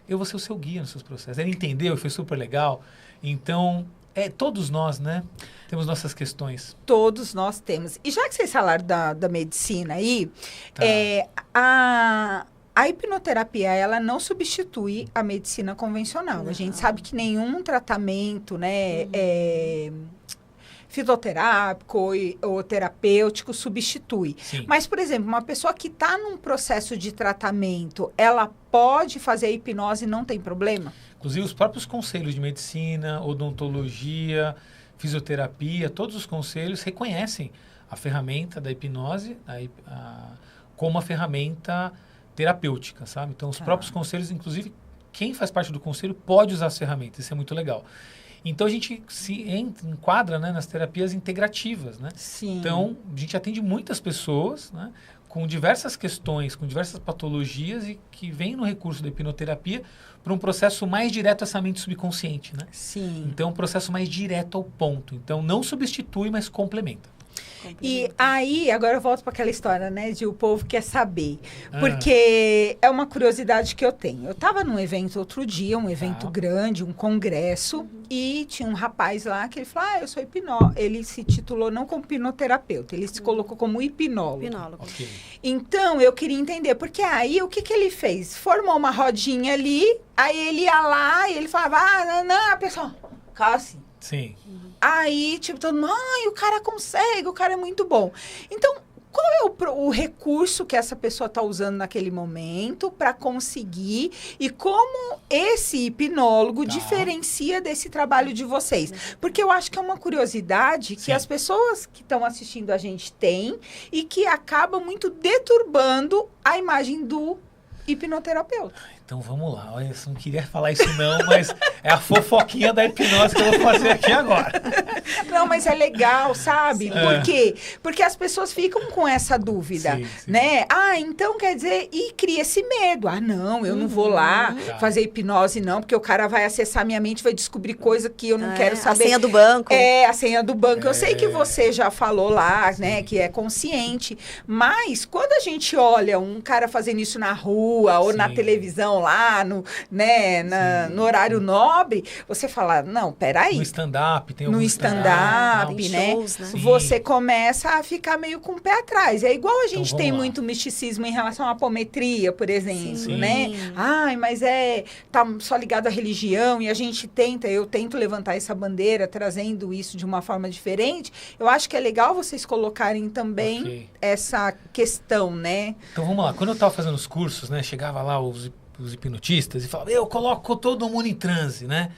eu vou ser o seu guia nos seus processos. Ele entendeu, foi super legal. Então, todos nós, né, temos nossas questões. Todos nós temos. E já que vocês falaram da medicina aí, a hipnoterapia, ela não substitui a medicina convencional. Não. A gente sabe que nenhum tratamento, né, fitoterápico ou terapêutico substitui. Sim. Mas, por exemplo, uma pessoa que está num processo de tratamento, ela pode fazer a hipnose e não tem problema? Inclusive, os próprios conselhos de medicina, odontologia, fisioterapia, todos os conselhos reconhecem a ferramenta da hipnose como uma ferramenta terapêutica, sabe? Então, os próprios conselhos, inclusive, quem faz parte do conselho pode usar as ferramentas. Isso é muito legal. Então, a gente se enquadra, né, nas terapias integrativas, né? Sim. Então, a gente atende muitas pessoas, né, com diversas questões, com diversas patologias e que vêm no recurso da hipnoterapia para um processo mais direto a essa mente subconsciente, né? Sim. Então, um processo mais direto ao ponto. Então, não substitui, mas complementa. E aí, agora eu volto para aquela história, né? De o povo quer saber. Porque é uma curiosidade que eu tenho. Eu estava num evento outro dia, um evento grande, um congresso, e tinha um rapaz lá que ele falou, eu sou hipnólogo. Ele se titulou não como hipnoterapeuta, ele se colocou como hipnólogo. Okay. Então, eu queria entender, porque aí, o que ele fez? Formou uma rodinha ali, aí ele ia lá e ele falava, não, a pessoa, ficava assim. Sim. Aí, tipo, todo mundo, o cara consegue, o cara é muito bom. Então, qual é o recurso que essa pessoa está usando naquele momento para conseguir e como esse hipnólogo diferencia desse trabalho de vocês? Porque eu acho que é uma curiosidade que as pessoas que estão assistindo a gente têm e que acaba muito deturbando a imagem do hipnoterapeuta. Então vamos lá, olha, eu não queria falar isso não, mas é a fofoquinha da hipnose que eu vou fazer aqui agora. Não, mas é legal, sabe? Por quê? Porque as pessoas ficam com essa dúvida, né? Então quer dizer, e cria esse medo. Não, eu não vou lá fazer hipnose não, porque o cara vai acessar minha mente e vai descobrir coisa que eu não quero saber. A senha do banco. A senha do banco. Eu sei que você já falou lá, né, que é consciente, mas quando a gente olha um cara fazendo isso na rua ou na televisão, lá no horário nobre, você fala, não, peraí. No stand-up, tem algum stand-up, né? Shows, né? Você começa a ficar meio com o pé atrás. É igual a gente tem muito misticismo em relação à apometria, por exemplo, né? Mas tá só ligado à religião e a gente eu tento levantar essa bandeira, trazendo isso de uma forma diferente. Eu acho que é legal vocês colocarem também essa questão, né? Então vamos lá, quando eu estava fazendo os cursos, né, chegava lá os hipnotistas e falavam, eu coloco todo mundo em transe, né?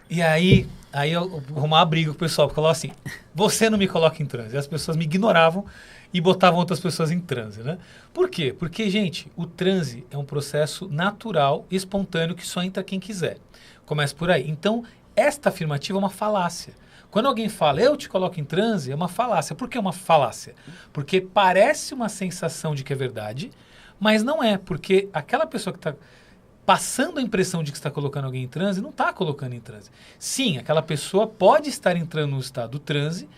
E aí eu arrumava briga com o pessoal, porque eu falava assim, você não me coloca em transe. E as pessoas me ignoravam e botavam outras pessoas em transe, né? Por quê? Porque, gente, o transe é um processo natural, espontâneo, que só entra quem quiser. Começa por aí. Então, esta afirmativa é uma falácia. Quando alguém fala, eu te coloco em transe, é uma falácia. Por que é uma falácia? Porque parece uma sensação de que é verdade, mas não é, porque aquela pessoa que está passando a impressão de que está colocando alguém em transe, não está colocando em transe. Sim, aquela pessoa pode estar entrando no estado do transe,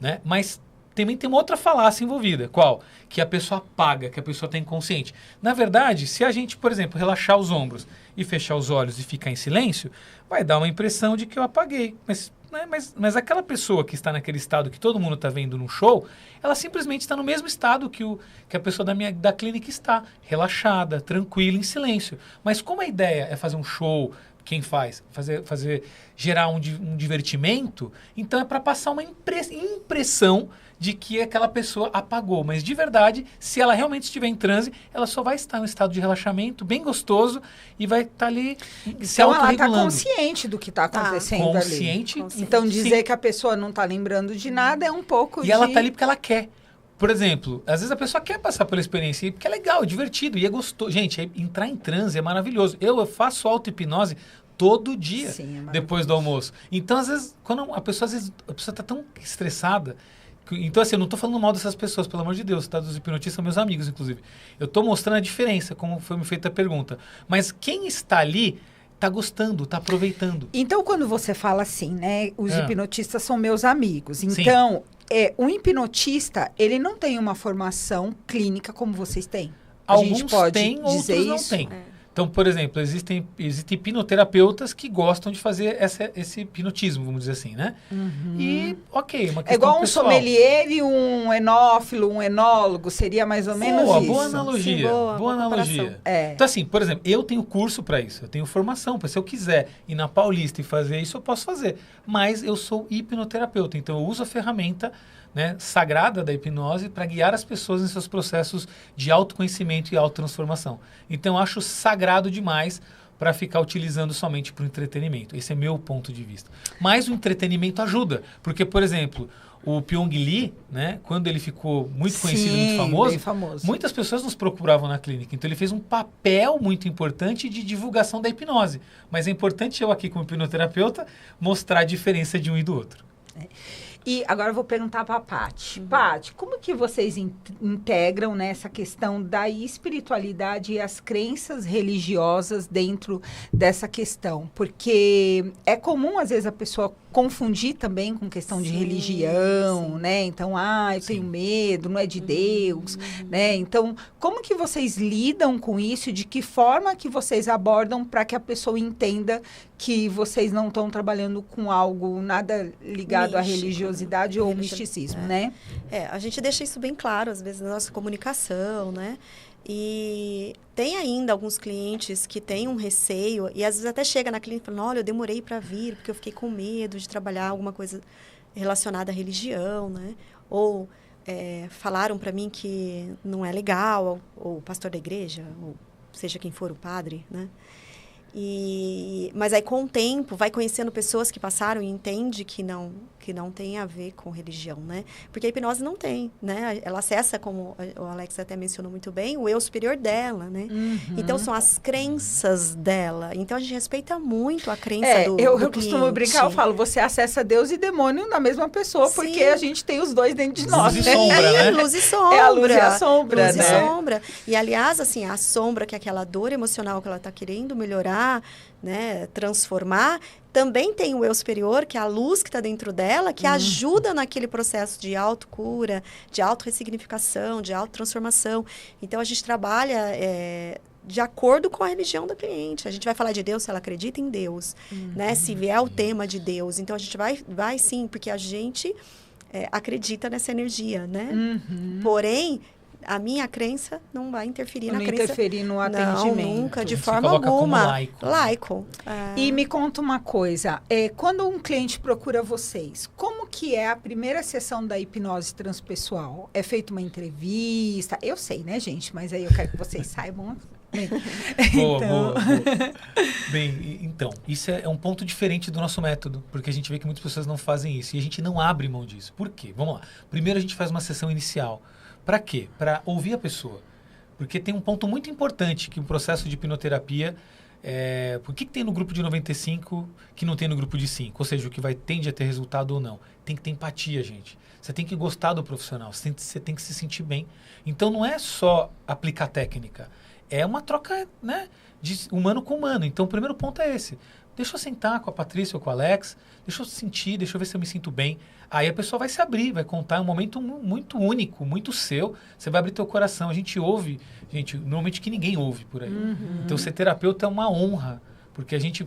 né? Mas também tem uma outra falácia envolvida. Qual? Que a pessoa apaga, que a pessoa está inconsciente. Na verdade, se a gente, por exemplo, relaxar os ombros e fechar os olhos e ficar em silêncio, vai dar uma impressão de que eu apaguei. Mas aquela pessoa que está naquele estado que todo mundo está vendo no show, ela simplesmente está no mesmo estado que a pessoa da clínica está, relaxada, tranquila, em silêncio. Mas como a ideia é fazer um show, quem faz? Gerar um divertimento, então é para passar uma impressão de que aquela pessoa apagou. Mas de verdade, se ela realmente estiver em transe, ela só vai estar em um estado de relaxamento bem gostoso e vai estar ali se autorregulando. Então ela está consciente do que está acontecendo consciente. ali. Então dizer que a pessoa não está lembrando de nada é um pouco ela está ali porque ela quer. Por exemplo, às vezes a pessoa quer passar pela experiência porque é legal, é divertido e é gostoso. Gente, entrar em transe é maravilhoso. Eu faço auto-hipnose todo dia, depois do almoço. Então, às vezes, quando a pessoa está tão estressada. Então, assim, eu não estou falando mal dessas pessoas, pelo amor de Deus, tá? Dos hipnotistas são meus amigos, inclusive. Eu estou mostrando a diferença, como foi me feita a pergunta. Mas quem está ali está gostando, está aproveitando. Então, quando você fala assim, né? Os hipnotistas são meus amigos. Então, um hipnotista, ele não tem uma formação clínica como vocês têm. Alguns têm, outros não têm. Então, por exemplo, existem hipnoterapeutas que gostam de fazer esse hipnotismo, vamos dizer assim, né? E, ok, uma questão é igual um pessoal. Sommelier e um enófilo, um enólogo, seria mais ou menos isso. Boa analogia, boa analogia. Então, assim, por exemplo, eu tenho curso para isso, eu tenho formação, se eu quiser ir na Paulista e fazer isso, eu posso fazer. Mas eu sou hipnoterapeuta, então eu uso a ferramenta, né, sagrada da hipnose para guiar as pessoas em seus processos de autoconhecimento e autotransformação. Então, eu acho sagrado demais para ficar utilizando somente para o entretenimento. Esse é meu ponto de vista. Mas o entretenimento ajuda, porque, por exemplo, o Pyong Lee, né, quando ele ficou muito conhecido, muito famoso, muitas pessoas nos procuravam na clínica. Então, ele fez um papel muito importante de divulgação da hipnose. Mas é importante eu aqui, como hipnoterapeuta, mostrar a diferença de um e do outro. E agora eu vou perguntar para a Paty. Paty, como que vocês integram, né, essa questão da espiritualidade e as crenças religiosas dentro dessa questão? Porque é comum, às vezes, a pessoa confundir também com questão de religião, né? Então, eu tenho medo, não é de Deus, né? Então, como que vocês lidam com isso? De que forma que vocês abordam para que a pessoa entenda que vocês não estão trabalhando com algo nada ligado à religiosidade ou misticismo, né? A gente deixa isso bem claro, às vezes, na nossa comunicação, né? E tem ainda alguns clientes que têm um receio, e às vezes até chega na clínica e fala, olha, eu demorei para vir, porque eu fiquei com medo de trabalhar alguma coisa relacionada à religião, né? Ou falaram para mim que não é legal, ou o pastor da igreja, ou seja quem for o padre, né? Mas aí, com o tempo, vai conhecendo pessoas que passaram e entende que não tem a ver com religião, né? Porque a hipnose não tem, né? Ela acessa, como o Alex até mencionou muito bem, o eu superior dela, né? Então, são as crenças dela. Então, a gente respeita muito a crença do eu costumo brincar, eu falo, você acessa Deus e demônio na mesma pessoa, porque a gente tem os dois dentro de nós. Luz e sombra, né? Luz e sombra. É a luz e a sombra, luz né? E sombra. E, aliás, assim, a sombra, que é aquela dor emocional que ela está querendo melhorar, né, transformar, também tem o eu superior, que é a luz que está dentro dela, que ajuda naquele processo de autocura, de autorressignificação, de autotransformação. Então, a gente trabalha de acordo com a religião da cliente. A gente vai falar de Deus se ela acredita em Deus, né? Se vier o tema de Deus. Então, a gente vai sim, porque a gente acredita nessa energia, né? Porém, a minha crença não vai interferir na crença. Não interferir no atendimento. Não, nunca, de Você forma coloca alguma. Como laico. Laico. E me conta uma coisa, quando um cliente procura vocês, como que é a primeira sessão da hipnose transpessoal? É feita uma entrevista? Eu sei, né, gente? Mas aí eu quero que vocês saibam. Boa. Bem, então, isso é um ponto diferente do nosso método, porque a gente vê que muitas pessoas não fazem isso, e a gente não abre mão disso. Por quê? Vamos lá. Primeiro a gente faz uma sessão inicial. Para quê? Para ouvir a pessoa. Porque tem um ponto muito importante que o processo de hipnoterapia... por que tem no grupo de 95 que não tem no grupo de 5? Ou seja, o que tende a ter resultado ou não. Tem que ter empatia, gente. Você tem que gostar do profissional. Você tem que se sentir bem. Então, não é só aplicar técnica. É uma troca, né, de humano com humano. Então, o primeiro ponto é esse. Deixa eu sentar com a Patrícia ou com o Alex. Deixa eu sentir, deixa eu ver se eu me sinto bem. Aí a pessoa vai se abrir, vai contar um momento muito único, muito seu. Você vai abrir teu coração. A gente ouve, normalmente que ninguém ouve por aí. Então, ser terapeuta é uma honra, porque a gente,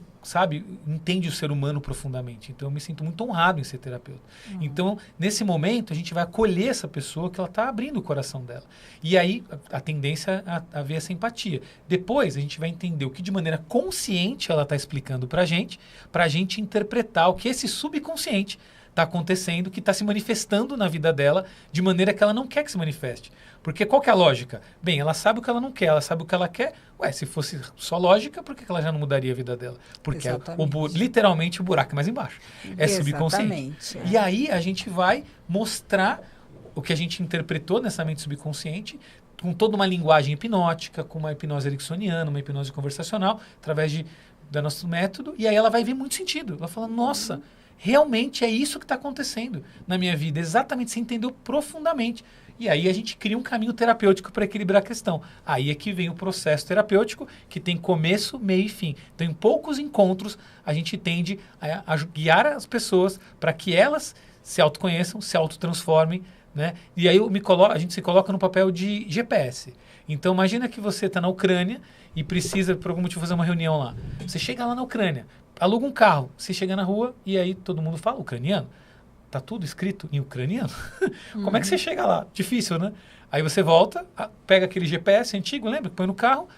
entende o ser humano profundamente. Então, eu me sinto muito honrado em ser terapeuta. Então, nesse momento, a gente vai acolher essa pessoa que ela está abrindo o coração dela. E aí, a tendência é a ver essa empatia. Depois, a gente vai entender o que de maneira consciente ela está explicando para a gente interpretar o que esse subconsciente está acontecendo, que está se manifestando na vida dela de maneira que ela não quer que se manifeste. Porque qual que é a lógica? Bem, ela sabe o que ela não quer, ela sabe o que ela quer. Se fosse só lógica, por que ela já não mudaria a vida dela? Porque literalmente o buraco é mais embaixo. É subconsciente. E aí a gente vai mostrar o que a gente interpretou nessa mente subconsciente com toda uma linguagem hipnótica, com uma hipnose ericksoniana, uma hipnose conversacional, através do nosso método. E aí ela vai ver muito sentido. Ela fala, nossa... Realmente é isso que está acontecendo na minha vida. Exatamente, você entendeu profundamente. E aí a gente cria um caminho terapêutico para equilibrar a questão. Aí é que vem o processo terapêutico, que tem começo, meio e fim. Então, em poucos encontros, a gente tende a guiar as pessoas para que elas se autoconheçam, se autotransformem, né? E aí a gente se coloca no papel de GPS. Então, imagina que você está na Ucrânia e precisa, por algum motivo, fazer uma reunião lá. Você chega lá na Ucrânia, aluga um carro, você chega na rua e aí todo mundo fala ucraniano. Tá tudo escrito em ucraniano? Como é que você chega lá? Difícil, né? Aí você volta, pega aquele GPS antigo, lembra? Põe no carro,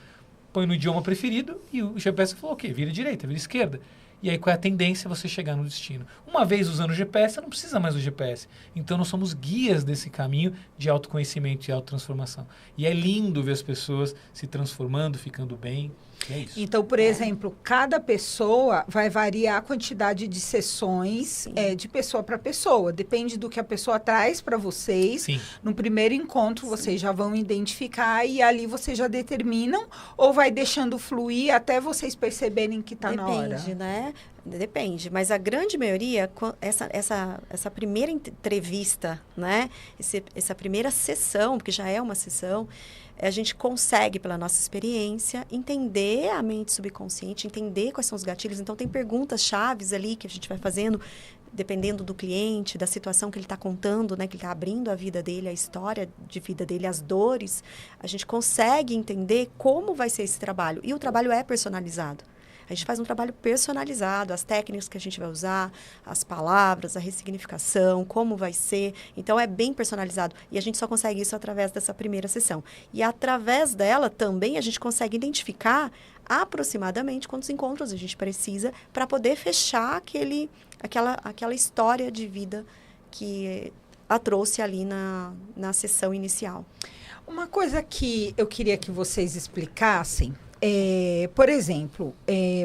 põe no idioma preferido e o GPS falou o quê? Vira direita, vira esquerda. E aí qual é a tendência você chegar no destino? Uma vez usando o GPS, você não precisa mais do GPS. Então nós somos guias desse caminho de autoconhecimento e autotransformação. E é lindo ver as pessoas se transformando, ficando bem. É isso. Então, por exemplo, cada pessoa vai variar a quantidade de sessões de pessoa para pessoa. Depende do que a pessoa traz para vocês. Sim. No primeiro encontro, vocês já vão identificar e ali vocês já determinam ou vai deixando fluir até vocês perceberem que está na hora? Depende, né? Depende, mas a grande maioria, essa primeira entrevista, né? Essa primeira sessão, porque já é uma sessão, a gente consegue, pela nossa experiência, entender a mente subconsciente, entender quais são os gatilhos. Então, tem perguntas chaves ali que a gente vai fazendo, dependendo do cliente, da situação que ele está contando, né? Que ele está abrindo a vida dele, a história de vida dele, as dores. A gente consegue entender como vai ser esse trabalho. E o trabalho é personalizado. A gente faz um trabalho personalizado, as técnicas que a gente vai usar, as palavras, a ressignificação, como vai ser. Então, é bem personalizado. E a gente só consegue isso através dessa primeira sessão. E através dela, também, a gente consegue identificar aproximadamente quantos encontros a gente precisa para poder fechar aquela história de vida que a trouxe ali na sessão inicial. Uma coisa que eu queria que vocês explicassem, por exemplo,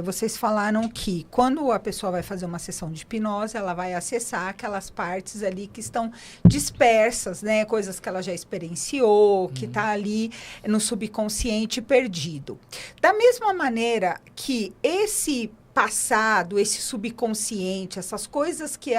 vocês falaram que quando a pessoa vai fazer uma sessão de hipnose, ela vai acessar aquelas partes ali que estão dispersas, né? Coisas que ela já experienciou, que está ali no subconsciente perdido. Da mesma maneira que esse passado, esse subconsciente, essas coisas que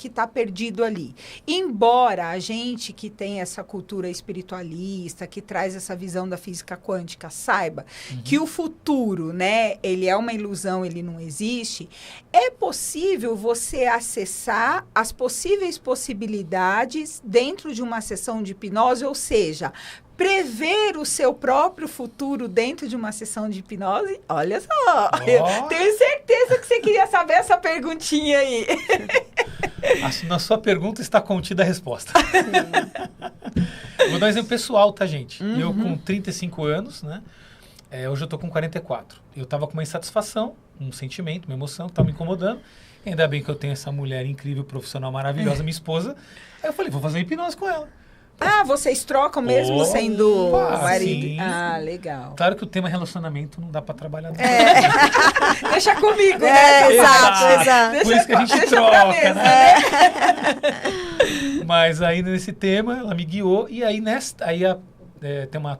tá perdido ali. Embora a gente que tem essa cultura espiritualista, que traz essa visão da física quântica, saiba que o futuro, né, ele é uma ilusão, ele não existe, é possível você acessar as possíveis possibilidades dentro de uma sessão de hipnose, ou seja, prever o seu próprio futuro dentro de uma sessão de hipnose? Olha só, eu tenho certeza que você queria saber essa perguntinha aí. Na sua pergunta está contida a resposta. Vou dar um exemplo pessoal, tá, gente? Eu com 35 anos, né? Hoje eu tô com 44. Eu tava com uma insatisfação, um sentimento, uma emoção que tava me incomodando. Ainda bem que eu tenho essa mulher incrível, profissional, maravilhosa, minha esposa. Aí eu falei, vou fazer uma hipnose com ela. Ah, vocês trocam mesmo sendo marido? Sim. Ah, legal. Claro que o tema relacionamento não dá pra trabalhar. Deixa comigo, né? Exato. Por isso que a gente troca, né? Mas aí nesse tema, ela me guiou. E aí, tem uma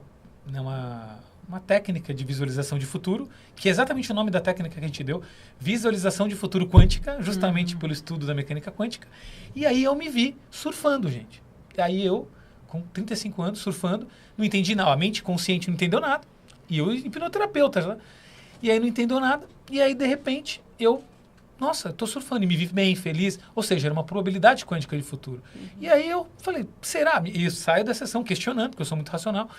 técnica de visualização de futuro, que é exatamente o nome da técnica que a gente deu. Visualização de futuro quântica, justamente pelo estudo da mecânica quântica. E aí eu me vi surfando, gente. E aí eu, com 35 anos, surfando, não entendi nada. A mente consciente não entendeu nada. E eu, hipnoterapeuta, né? E aí não entendeu nada. E aí, de repente, eu tô surfando e me vi bem, feliz. Ou seja, era uma probabilidade quântica de futuro. E aí eu falei, será? E eu saio da sessão questionando, porque eu sou muito racional.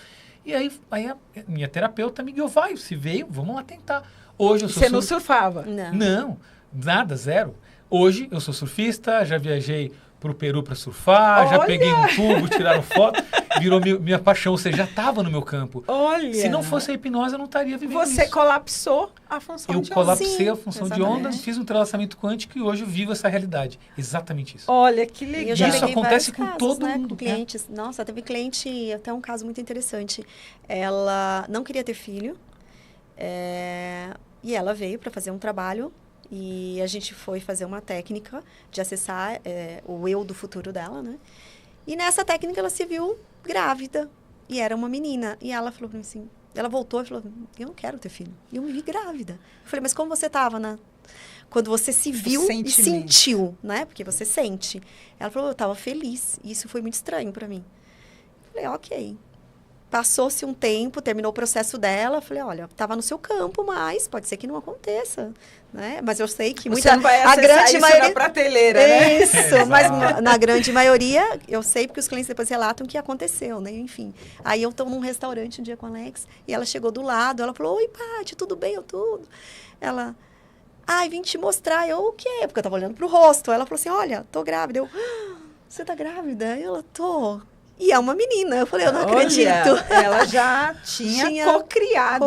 E aí a minha terapeuta me guiou, se veio, vamos lá tentar. Hoje eu sou Você não surfava? Não, nada, zero. Hoje eu sou surfista, já viajei pro Peru para surfar, já peguei um tubo, tiraram foto, virou minha paixão, ou seja, já estava no meu campo. Olha! Se não fosse a hipnose, eu não estaria vivendo isso. Você colapsou a função de onda. Eu colapsei a função de exatamente. onda, fiz um entrelaçamento quântico e hoje eu vivo essa realidade. Exatamente isso. Olha, que legal. Eu já Isso peguei acontece vários com casos, todo né, mundo. com clientes. Nossa, teve cliente, até um caso muito interessante. Ela não queria ter filho, e ela veio para fazer um trabalho. E a gente foi fazer uma técnica de acessar o eu do futuro dela, né? E nessa técnica ela se viu grávida. E era uma menina. E ela falou pra mim assim... Ela voltou e falou, eu não quero ter filho. E eu me vi grávida. Eu falei, mas como você estava quando você se viu e sentiu, né? Porque você sente. Ela falou, eu estava feliz. E isso foi muito estranho para mim. Eu falei, ok. Passou-se um tempo, terminou o processo dela. Falei, olha, estava no seu campo, mas pode ser que não aconteça, né? Mas eu sei que Você não vai acessar a grande isso maioria na prateleira, né? Isso, mas na grande maioria, eu sei porque os clientes depois relatam que aconteceu, né? Enfim. Aí eu estou num restaurante um dia com a Alex e ela chegou do lado, ela falou, oi, Paty, tudo bem? Eu tudo. Ela, vim te mostrar. Eu, o quê? Porque eu estava olhando pro rosto. Ela falou assim, olha, tô grávida. Eu, você tá grávida? E ela, tô. E é uma menina. Eu falei, eu não acredito. Ela já tinha cocriado.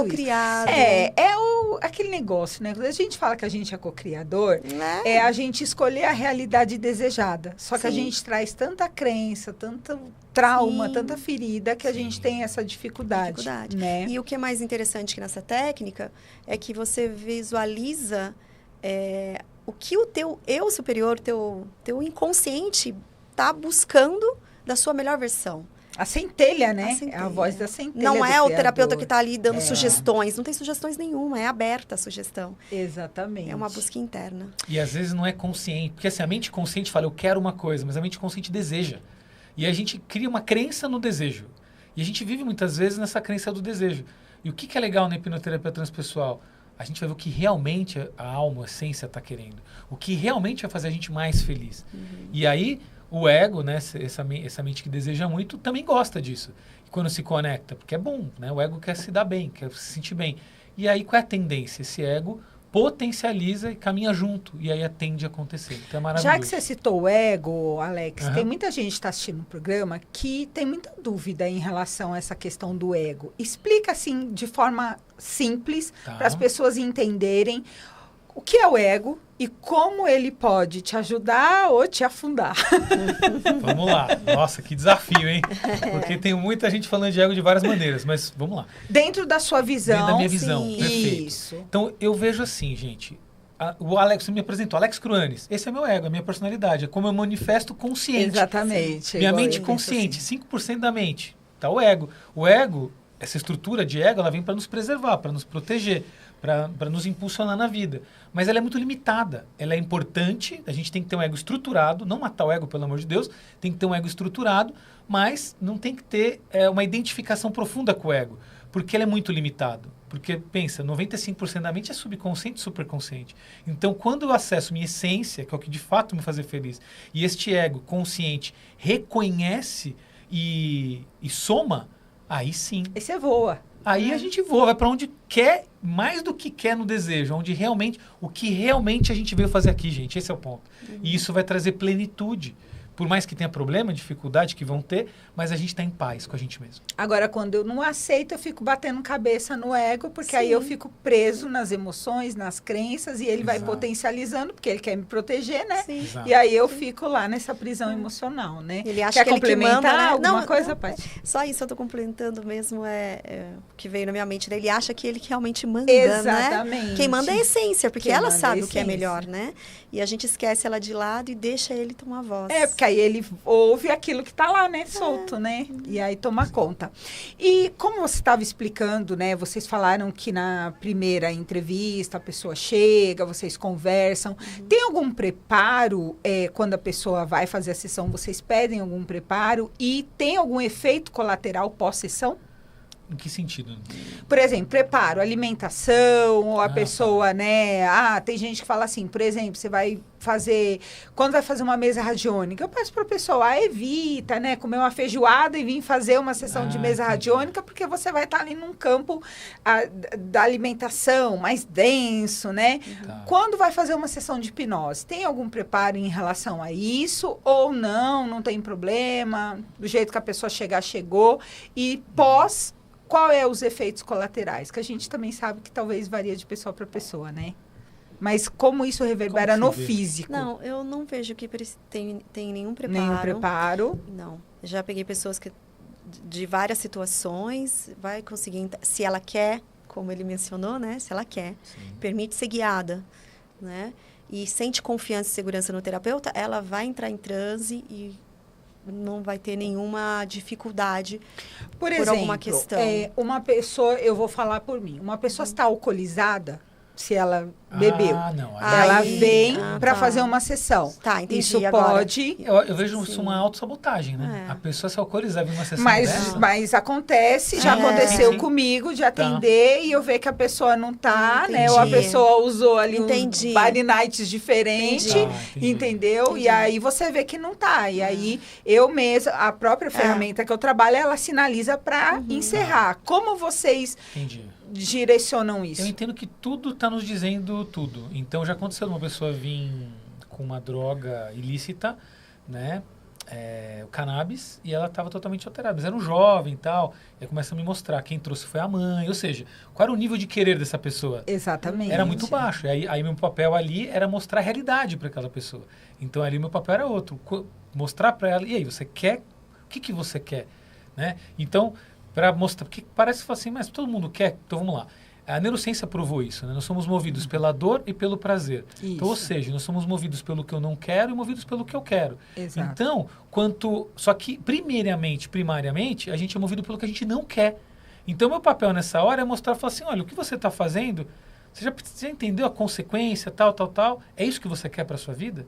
Aquele negócio, né? Quando a gente fala que a gente é cocriador, é a gente escolher a realidade desejada. Só que a gente traz tanta crença, tanto trauma, tanta ferida, que a gente tem essa dificuldade. Né? E o que é mais interessante nessa técnica é que você visualiza o que o teu eu superior, teu inconsciente está buscando da sua melhor versão. A centelha, né? A centelha. É a voz da centelha. Não é o criador. terapeuta que está ali dando sugestões. Não tem sugestões nenhuma, é aberta a sugestão. Exatamente. É uma busca interna. E às vezes não é consciente. Porque assim, a mente consciente fala, eu quero uma coisa, mas a mente consciente deseja. E a gente cria uma crença no desejo. E a gente vive muitas vezes nessa crença do desejo. E o que é legal na hipnoterapia transpessoal? A gente vai ver o que realmente a alma, a essência está querendo. O que realmente vai fazer a gente mais feliz. E aí, o ego, né, essa mente que deseja muito, também gosta disso. E quando se conecta, porque é bom, né? O ego quer se dar bem, quer se sentir bem. E aí, qual é a tendência? Esse ego potencializa e caminha junto. E aí tende a acontecer. Então é maravilhoso. Já que você citou o ego, Alex, tem muita gente que está assistindo o programa que tem muita dúvida em relação a essa questão do ego. Explica, assim, de forma simples, para as pessoas entenderem o que é o ego e como ele pode te ajudar ou te afundar. Vamos lá. Nossa, que desafio, hein? Porque tem muita gente falando de ego de várias maneiras, mas vamos lá. Dentro da sua visão. Dentro da minha visão, sim. perfeito. Isso. Então, eu vejo assim, gente. O Alex me apresentou, Alex Cruanes. Esse é meu ego, a minha personalidade. É como eu manifesto consciente. Exatamente. Minha mente consciente, assim. 5% da mente. Tá o ego. O ego, essa estrutura de ego, ela vem para nos preservar, para nos proteger, para nos impulsionar na vida. Mas ela é muito limitada. Ela é importante, a gente tem que ter um ego estruturado, não matar o ego, pelo amor de Deus, tem que ter um ego estruturado, mas não tem que ter uma identificação profunda com o ego, porque ele é muito limitado. Porque, pensa, 95% da mente é subconsciente e superconsciente. Então, quando eu acesso minha essência, que é o que de fato me faz feliz, e este ego consciente reconhece e soma, aí sim. Aí você voa. Aí a gente voa, vai para onde quer, mais do que quer no desejo, onde realmente, o que realmente a gente veio fazer aqui, gente, esse é o ponto. E isso vai trazer plenitude. Por mais que tenha problema, dificuldade que vão ter, mas a gente está em paz com a gente mesmo. Agora, quando eu não aceito, eu fico batendo cabeça no ego, porque Sim. aí eu fico preso nas emoções, nas crenças, e ele vai Exato. potencializando, porque ele quer me proteger, né? Sim. Exato. E aí eu fico lá nessa prisão emocional, né? Ele acha Quer que ele que complementar manda, né? alguma Não, coisa, não. Paty? Só isso eu tô complementando mesmo, o que veio na minha mente. Ele acha que ele que realmente manda, Exatamente. né? Quem manda é a essência, porque Quem ela manda é a sabe o que é essência. melhor, né? E a gente esquece ela de lado e deixa ele tomar voz. É, porque aí ele ouve aquilo que está lá, né, solto, né? E aí toma conta. E como você estava explicando, né, vocês falaram que na primeira entrevista a pessoa chega, vocês conversam. Tem algum preparo quando a pessoa vai fazer a sessão? Vocês pedem algum preparo? E tem algum efeito colateral pós-sessão? Em que sentido? Por exemplo, preparo, alimentação, ou a Ah, pessoa, né? Tem gente que fala assim, por exemplo, você vai fazer. Quando vai fazer uma mesa radiônica, eu peço para a pessoa, evita, né? Comer uma feijoada e vir fazer uma sessão de mesa entendi. radiônica, porque você vai estar ali num campo da alimentação mais denso, né? Tá. Quando vai fazer uma sessão de hipnose, tem algum preparo em relação a isso? Ou não, não tem problema? Do jeito que a pessoa chegar, chegou. E pós. Qual é os efeitos colaterais? Que a gente também sabe que talvez varia de pessoa para pessoa, né? Mas como isso reverbera Como no se vê? físico? Não, eu não vejo que tem nenhum preparo. Nenhum preparo. Não. Já peguei pessoas que de várias situações, vai conseguir, se ela quer, como ele mencionou, né? Se ela quer, permite ser guiada, né? E sente confiança e segurança no terapeuta, ela vai entrar em transe e não vai ter nenhuma dificuldade Por exemplo, alguma questão. Uma pessoa, eu vou falar por mim, uma pessoa está alcoolizada, se ela bebeu, Não. ela Aí- vem ah, para tá. fazer uma sessão. Tá, entendi Isso agora. pode... Eu vejo isso Sim. uma autossabotagem, né? É. A pessoa se alcoolizar em uma sessão Mas dessa... acontece, já É. aconteceu Sim. comigo de atender e eu ver que a pessoa não tá, né? Ou a Entendi. pessoa usou ali Entendi. uns body nights diferentes, Entendi. Entendi. entendeu? Entendi. E aí você vê que não tá. E aí eu mesma, a própria ferramenta que eu trabalho, ela sinaliza para encerrar. Como vocês Entendi. direcionam isso? Eu entendo que tudo está nos dizendo tudo. Então já aconteceu uma pessoa vir com uma droga ilícita, né? O cannabis, e ela estava totalmente alterada. Mas era um jovem e tal. E aí começa a me mostrar. Quem trouxe foi a mãe. Ou seja, qual era o nível de querer dessa pessoa? Exatamente. Era muito baixo. Aí meu papel ali era mostrar a realidade para aquela pessoa. Então ali meu papel era outro. Mostrar para ela, e aí, você quer? O que você quer? Né? Então, para mostrar, porque parece que assim, mas todo mundo quer, então vamos lá. A neurociência provou isso, né? Nós somos movidos pela dor e pelo prazer. Isso. Então, ou seja, nós somos movidos pelo que eu não quero e movidos pelo que eu quero. Exato. Então, só que primariamente, a gente é movido pelo que a gente não quer. Então, meu papel nessa hora é mostrar, falar assim, olha, o que você está fazendo, você já entendeu a consequência, tal. É isso que você quer para a sua vida?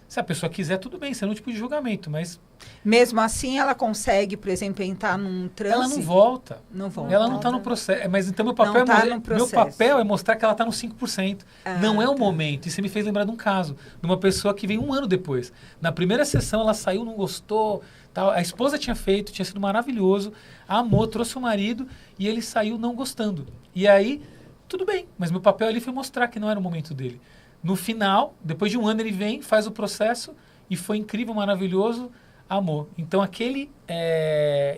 Se a pessoa quiser, tudo bem, isso é um tipo de julgamento, mas... Mesmo assim, ela consegue, por exemplo, entrar num transe? Ela não volta. Não volta. Ela não está no processo. Mas então meu papel é mostrar que ela está no 5%. Não é o momento. E você me fez lembrar de um caso, de uma pessoa que veio 1 ano depois. Na primeira sessão, ela saiu, não gostou. Tal. A esposa tinha feito, tinha sido maravilhoso. Amou, trouxe o marido e ele saiu não gostando. E aí, tudo bem. Mas meu papel ali foi mostrar que não era o momento dele. No final, depois de 1 ano, ele vem, faz o processo e foi incrível, maravilhoso, amor. Então,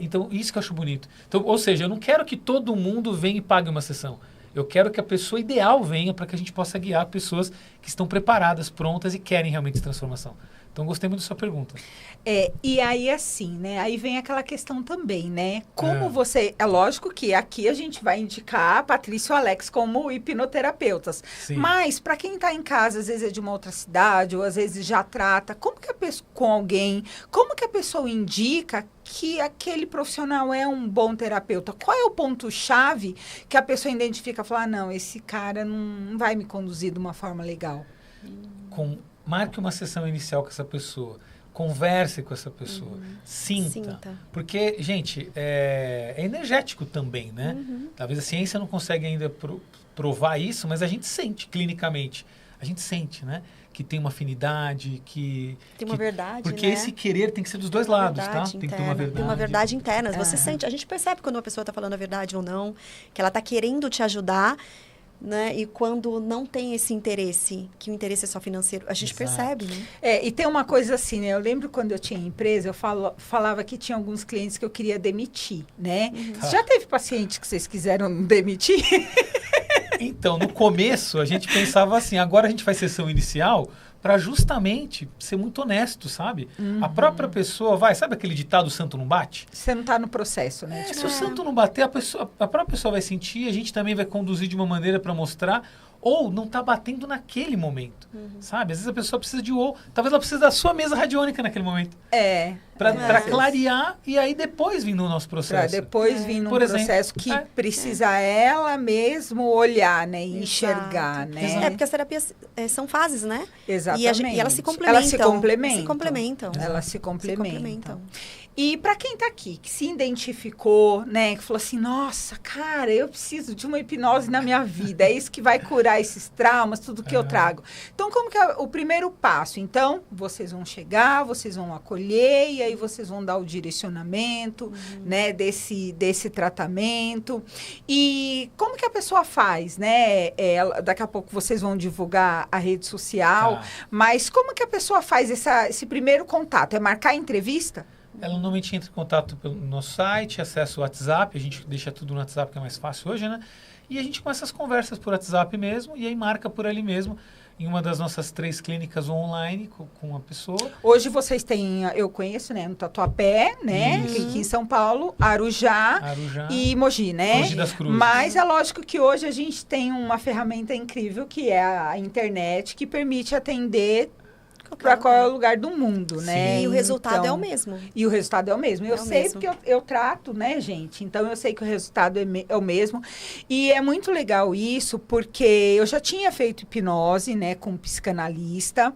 então, isso que eu acho bonito. Então, ou seja, eu não quero que todo mundo venha e pague uma sessão. Eu quero que a pessoa ideal venha para que a gente possa guiar pessoas que estão preparadas, prontas e querem realmente transformação. Então, gostei muito da sua pergunta. E aí, assim, né? Aí vem aquela questão também, né? Como você... É lógico que aqui a gente vai indicar a Patrícia e o Alex como hipnoterapeutas. Sim. Mas, para quem está em casa, às vezes é de uma outra cidade, ou às vezes já trata, como que a pessoa... Com alguém, como que a pessoa indica que aquele profissional é um bom terapeuta? Qual é o ponto-chave que a pessoa identifica e fala, não, esse cara não vai me conduzir de uma forma legal? Marque uma sessão inicial com essa pessoa. Converse com essa pessoa. Sinta. Porque, gente, é energético também, né? Talvez a ciência não consiga ainda provar isso, mas a gente sente clinicamente. A gente sente, né? Que tem uma afinidade, que... Tem uma verdade, porque né? esse querer tem que ser dos dois lados, tá? Tem que ter uma verdade. Tem uma verdade interna. Você sente, a gente percebe quando uma pessoa está falando a verdade ou não, que ela está querendo te ajudar, né? E quando não tem esse interesse, que o interesse é só financeiro, a gente percebe, né? E tem uma coisa assim, né? Eu lembro quando eu tinha empresa, eu falava que tinha alguns clientes que eu queria demitir, né? Já teve paciente que vocês quiseram demitir? Então, no começo, a gente pensava assim, agora a gente faz sessão inicial para justamente ser muito honesto, sabe? A própria pessoa sabe aquele ditado, o santo não bate? Você não está no processo, né? Se o santo não bater, a própria pessoa vai sentir, a gente também vai conduzir de uma maneira para mostrar, ou não está batendo naquele momento, sabe? Às vezes a pessoa precisa talvez ela precise da sua mesa radiônica naquele momento. Para clarear e aí depois vir no nosso processo. Para depois vir num processo que precisa ela mesmo olhar, né? E enxergar, né? Porque as terapias são fases, né? Exatamente. E elas se complementam. Elas se complementam. E para quem está aqui, que se identificou, né? Que falou assim, nossa, cara, eu preciso de uma hipnose na minha vida. É isso que vai curar esses traumas, tudo que eu trago. Então, como que é o primeiro passo? Então, vocês vão chegar, vocês vão acolher, e aí vocês vão dar o direcionamento, né? Desse tratamento. E como que a pessoa faz, né? Daqui a pouco vocês vão divulgar a rede social. Mas como que a pessoa faz esse primeiro contato? É marcar a entrevista? Ela normalmente entra em contato pelo nosso site, acessa o WhatsApp, a gente deixa tudo no WhatsApp, que é mais fácil hoje, né? E a gente começa as conversas por WhatsApp mesmo, e aí marca por ali mesmo, em uma das nossas 3 clínicas online com a pessoa. Hoje vocês têm, eu conheço, né, no Tatuapé, né, aqui em São Paulo, Arujá e Mogi, né? Mogi das Cruzes. Mas é lógico que hoje a gente tem uma ferramenta incrível, que é a internet, que permite atender para qual lugar do mundo, né? E o resultado é o mesmo. E o resultado é o mesmo. Eu sei porque eu trato, né, gente? Então, eu sei que o resultado é o mesmo. E é muito legal isso, porque eu já tinha feito hipnose, né, com um psicanalista.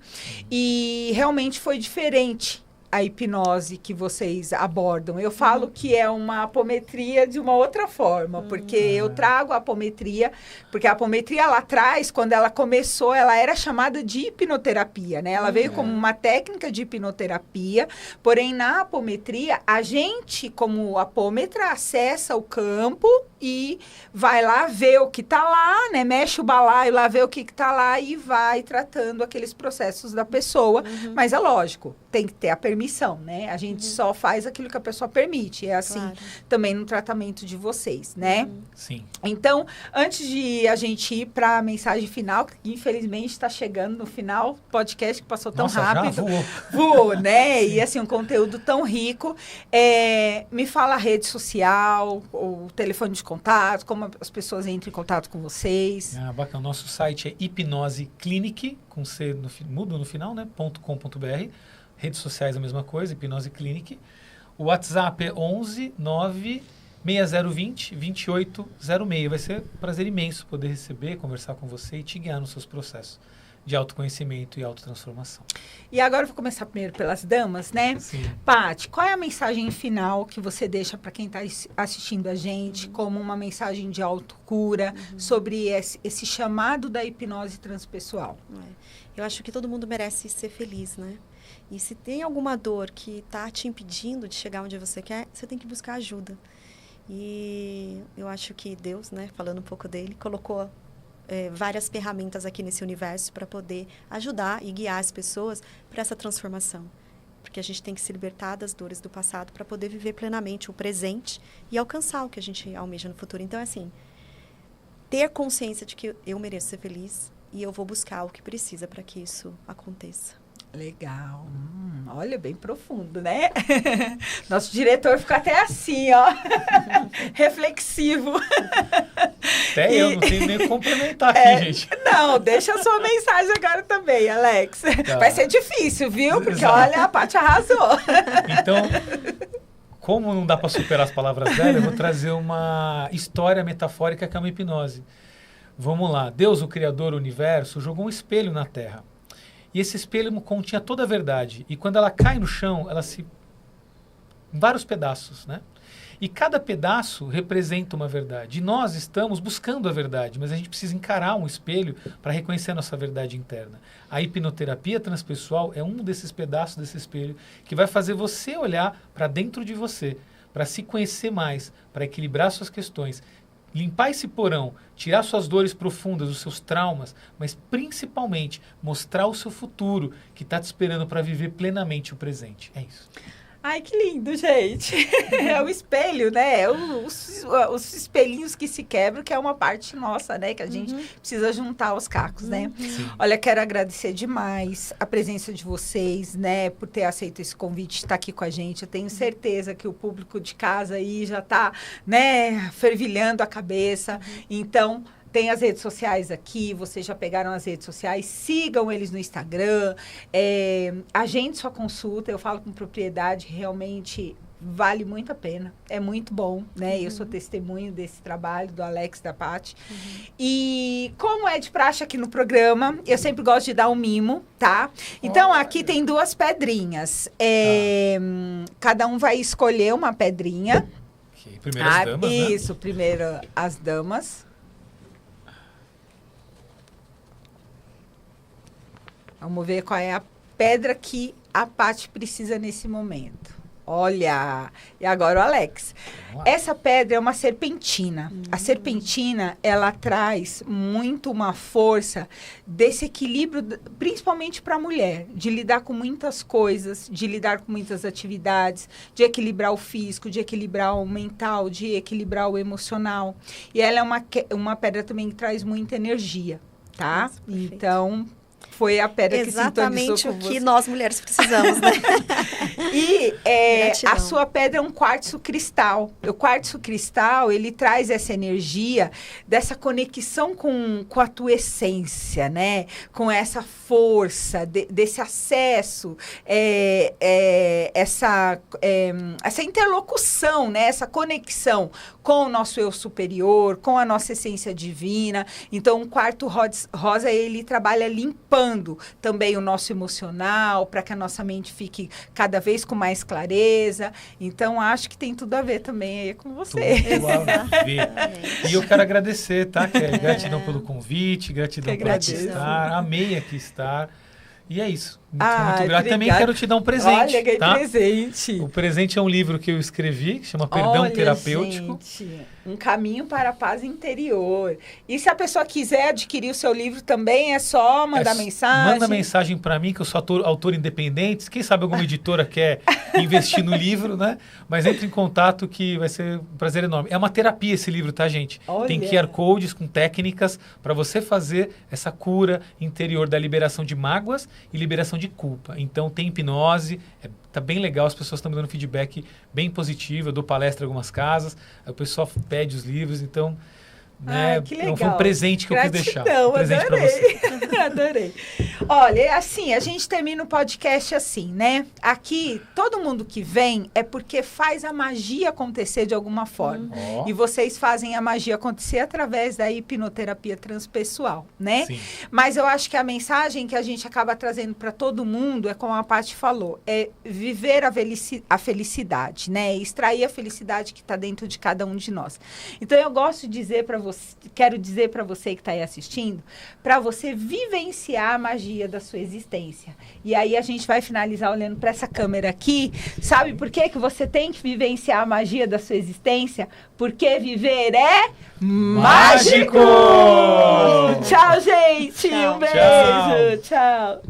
E realmente foi diferente a hipnose que vocês abordam. Eu falo que é uma apometria de uma outra forma, porque eu trago a apometria, porque a apometria lá atrás, quando ela começou, ela era chamada de hipnoterapia, né? Ela veio como uma técnica de hipnoterapia, porém na apometria, a gente, como apômetra, acessa o campo e vai lá ver o que está lá, né? Mexe o balaio lá, vê o que está lá e vai tratando aqueles processos da pessoa. Mas é lógico, tem que ter a permissão, né? A gente só faz aquilo que a pessoa permite. É assim também no tratamento de vocês, né? Sim. Então, antes de a gente ir para a mensagem final, que infelizmente está chegando no final, podcast que passou tão rápido. Já voou. Voou, né? E assim, um conteúdo tão rico. Me fala a rede social, o telefone de contato, como as pessoas entram em contato com vocês. Bacana. Nosso site é Hipnose Clinic, com C mudo no final, né? .com.br. Redes sociais a mesma coisa, Hipnose Clinic. O WhatsApp é 11 9 6020 2806. Vai ser um prazer imenso poder receber, conversar com você e te guiar nos seus processos de autoconhecimento e autotransformação. E agora eu vou começar primeiro pelas damas, né? Sim. Paty, qual é a mensagem final que você deixa para quem está assistindo a gente, como uma mensagem de autocura, sobre esse chamado da hipnose transpessoal? Eu acho que todo mundo merece ser feliz, né? E se tem alguma dor que está te impedindo de chegar onde você quer, você tem que buscar ajuda. E eu acho que Deus, né, falando um pouco dele, colocou várias ferramentas aqui nesse universo para poder ajudar e guiar as pessoas para essa transformação. Porque a gente tem que se libertar das dores do passado para poder viver plenamente o presente e alcançar o que a gente almeja no futuro. Então, assim, ter consciência de que eu mereço ser feliz e eu vou buscar o que precisa para que isso aconteça. Legal. Olha, bem profundo, né? Nosso diretor ficou até assim, ó. Reflexivo. Até eu não tenho nem o que complementar aqui, gente. Não, deixa a sua mensagem agora também, Alex. Tá. Vai ser difícil, viu? Porque, Exato. olha, a Paty arrasou. Então, como não dá para superar as palavras dela, eu vou trazer uma história metafórica que é uma hipnose. Vamos lá. Deus, o Criador do Universo, jogou um espelho na Terra. E esse espelho continha toda a verdade. E quando ela cai no chão, ela se... em vários pedaços, né? E cada pedaço representa uma verdade. E nós estamos buscando a verdade, mas a gente precisa encarar um espelho para reconhecer a nossa verdade interna. A hipnoterapia transpessoal é um desses pedaços desse espelho que vai fazer você olhar para dentro de você, para se conhecer mais, para equilibrar suas questões, limpar esse porão, tirar suas dores profundas, os seus traumas, mas principalmente mostrar o seu futuro que está te esperando para viver plenamente o presente. É isso. Ai, que lindo, gente. É o espelho, né? Os espelhinhos que se quebram, que é uma parte nossa, né? Que a gente precisa juntar os cacos, né? Sim. Olha, quero agradecer demais a presença de vocês, né? Por ter aceito esse convite, estar aqui com a gente. Eu tenho certeza que o público de casa aí já está, né? Fervilhando a cabeça. Então... tem as redes sociais aqui, vocês já pegaram as redes sociais, sigam eles no Instagram, agende sua consulta, eu falo com propriedade, realmente vale muito a pena, é muito bom, né? Eu sou testemunho desse trabalho do Alex, da Paty. E como é de praxe aqui no programa, eu sempre gosto de dar um mimo, tá? Então, aqui tem 2 pedrinhas. Cada um vai escolher uma pedrinha. Okay. Primeiro as damas, isso, primeiro as damas. Vamos ver qual é a pedra que a Paty precisa nesse momento. Olha! E agora o Alex. Essa pedra é uma serpentina. A serpentina, ela traz muito uma força desse equilíbrio, principalmente para a mulher, de lidar com muitas coisas, de lidar com muitas atividades, de equilibrar o físico, de equilibrar o mental, de equilibrar o emocional. E ela é uma pedra também que traz muita energia, tá? Nossa, perfeito. Então... foi a pedra exatamente que sintonizou com o que você. nós mulheres precisamos, né? E a sua pedra é um quartzo cristal. O quartzo cristal, ele traz essa energia dessa conexão com a tua essência, né? Com essa força, desse acesso, essa interlocução, né? Essa conexão com o nosso eu superior, com a nossa essência divina. Então, o quarto rosa, ele trabalha limpando também o nosso emocional, para que a nossa mente fique cada vez com mais clareza. Então, acho que tem tudo a ver também aí com você. Tudo a ver. E eu quero agradecer, tá? Gratidão pelo convite, gratidão por aqui estar. Amei aqui estar. E é isso. Muito grato. Também quero te dar um presente. Olha, que tá? presente. O presente é um livro que eu escrevi, que chama Perdão Terapêutico. Gente, um caminho para a paz interior. E se a pessoa quiser adquirir o seu livro também, é só mandar mensagem? Manda mensagem para mim, que eu sou autor independente. Quem sabe alguma editora quer investir no livro, né? Mas entre em contato que vai ser um prazer enorme. É uma terapia esse livro, tá, gente? Olha. Tem QR Codes com técnicas para você fazer essa cura interior da liberação de mágoas e liberação de culpa. Então tem hipnose, é tá bem legal, as pessoas estão me dando feedback bem positivo. Eu dou palestra em algumas casas, aí o pessoal pede os livros, então... Né? Que legal. Foi um presente que eu quis deixar. Um presente adorei. Pra você. Adorei. Olha, assim, a gente termina o podcast assim, né? Aqui, todo mundo que vem é porque faz a magia acontecer de alguma forma. E vocês fazem a magia acontecer através da hipnoterapia transpessoal, né? Sim. Mas eu acho que a mensagem que a gente acaba trazendo para todo mundo é como a Paty falou, é viver a felicidade, né? Extrair a felicidade que está dentro de cada um de nós. Então, eu gosto de dizer para você, quero dizer para você que está aí assistindo, para você vivenciar a magia da sua existência. E aí a gente vai finalizar olhando para essa câmera aqui. Sabe por que você tem que vivenciar a magia da sua existência? Porque viver é mágico! Tchau, gente! Tchau. Um beijo! Tchau!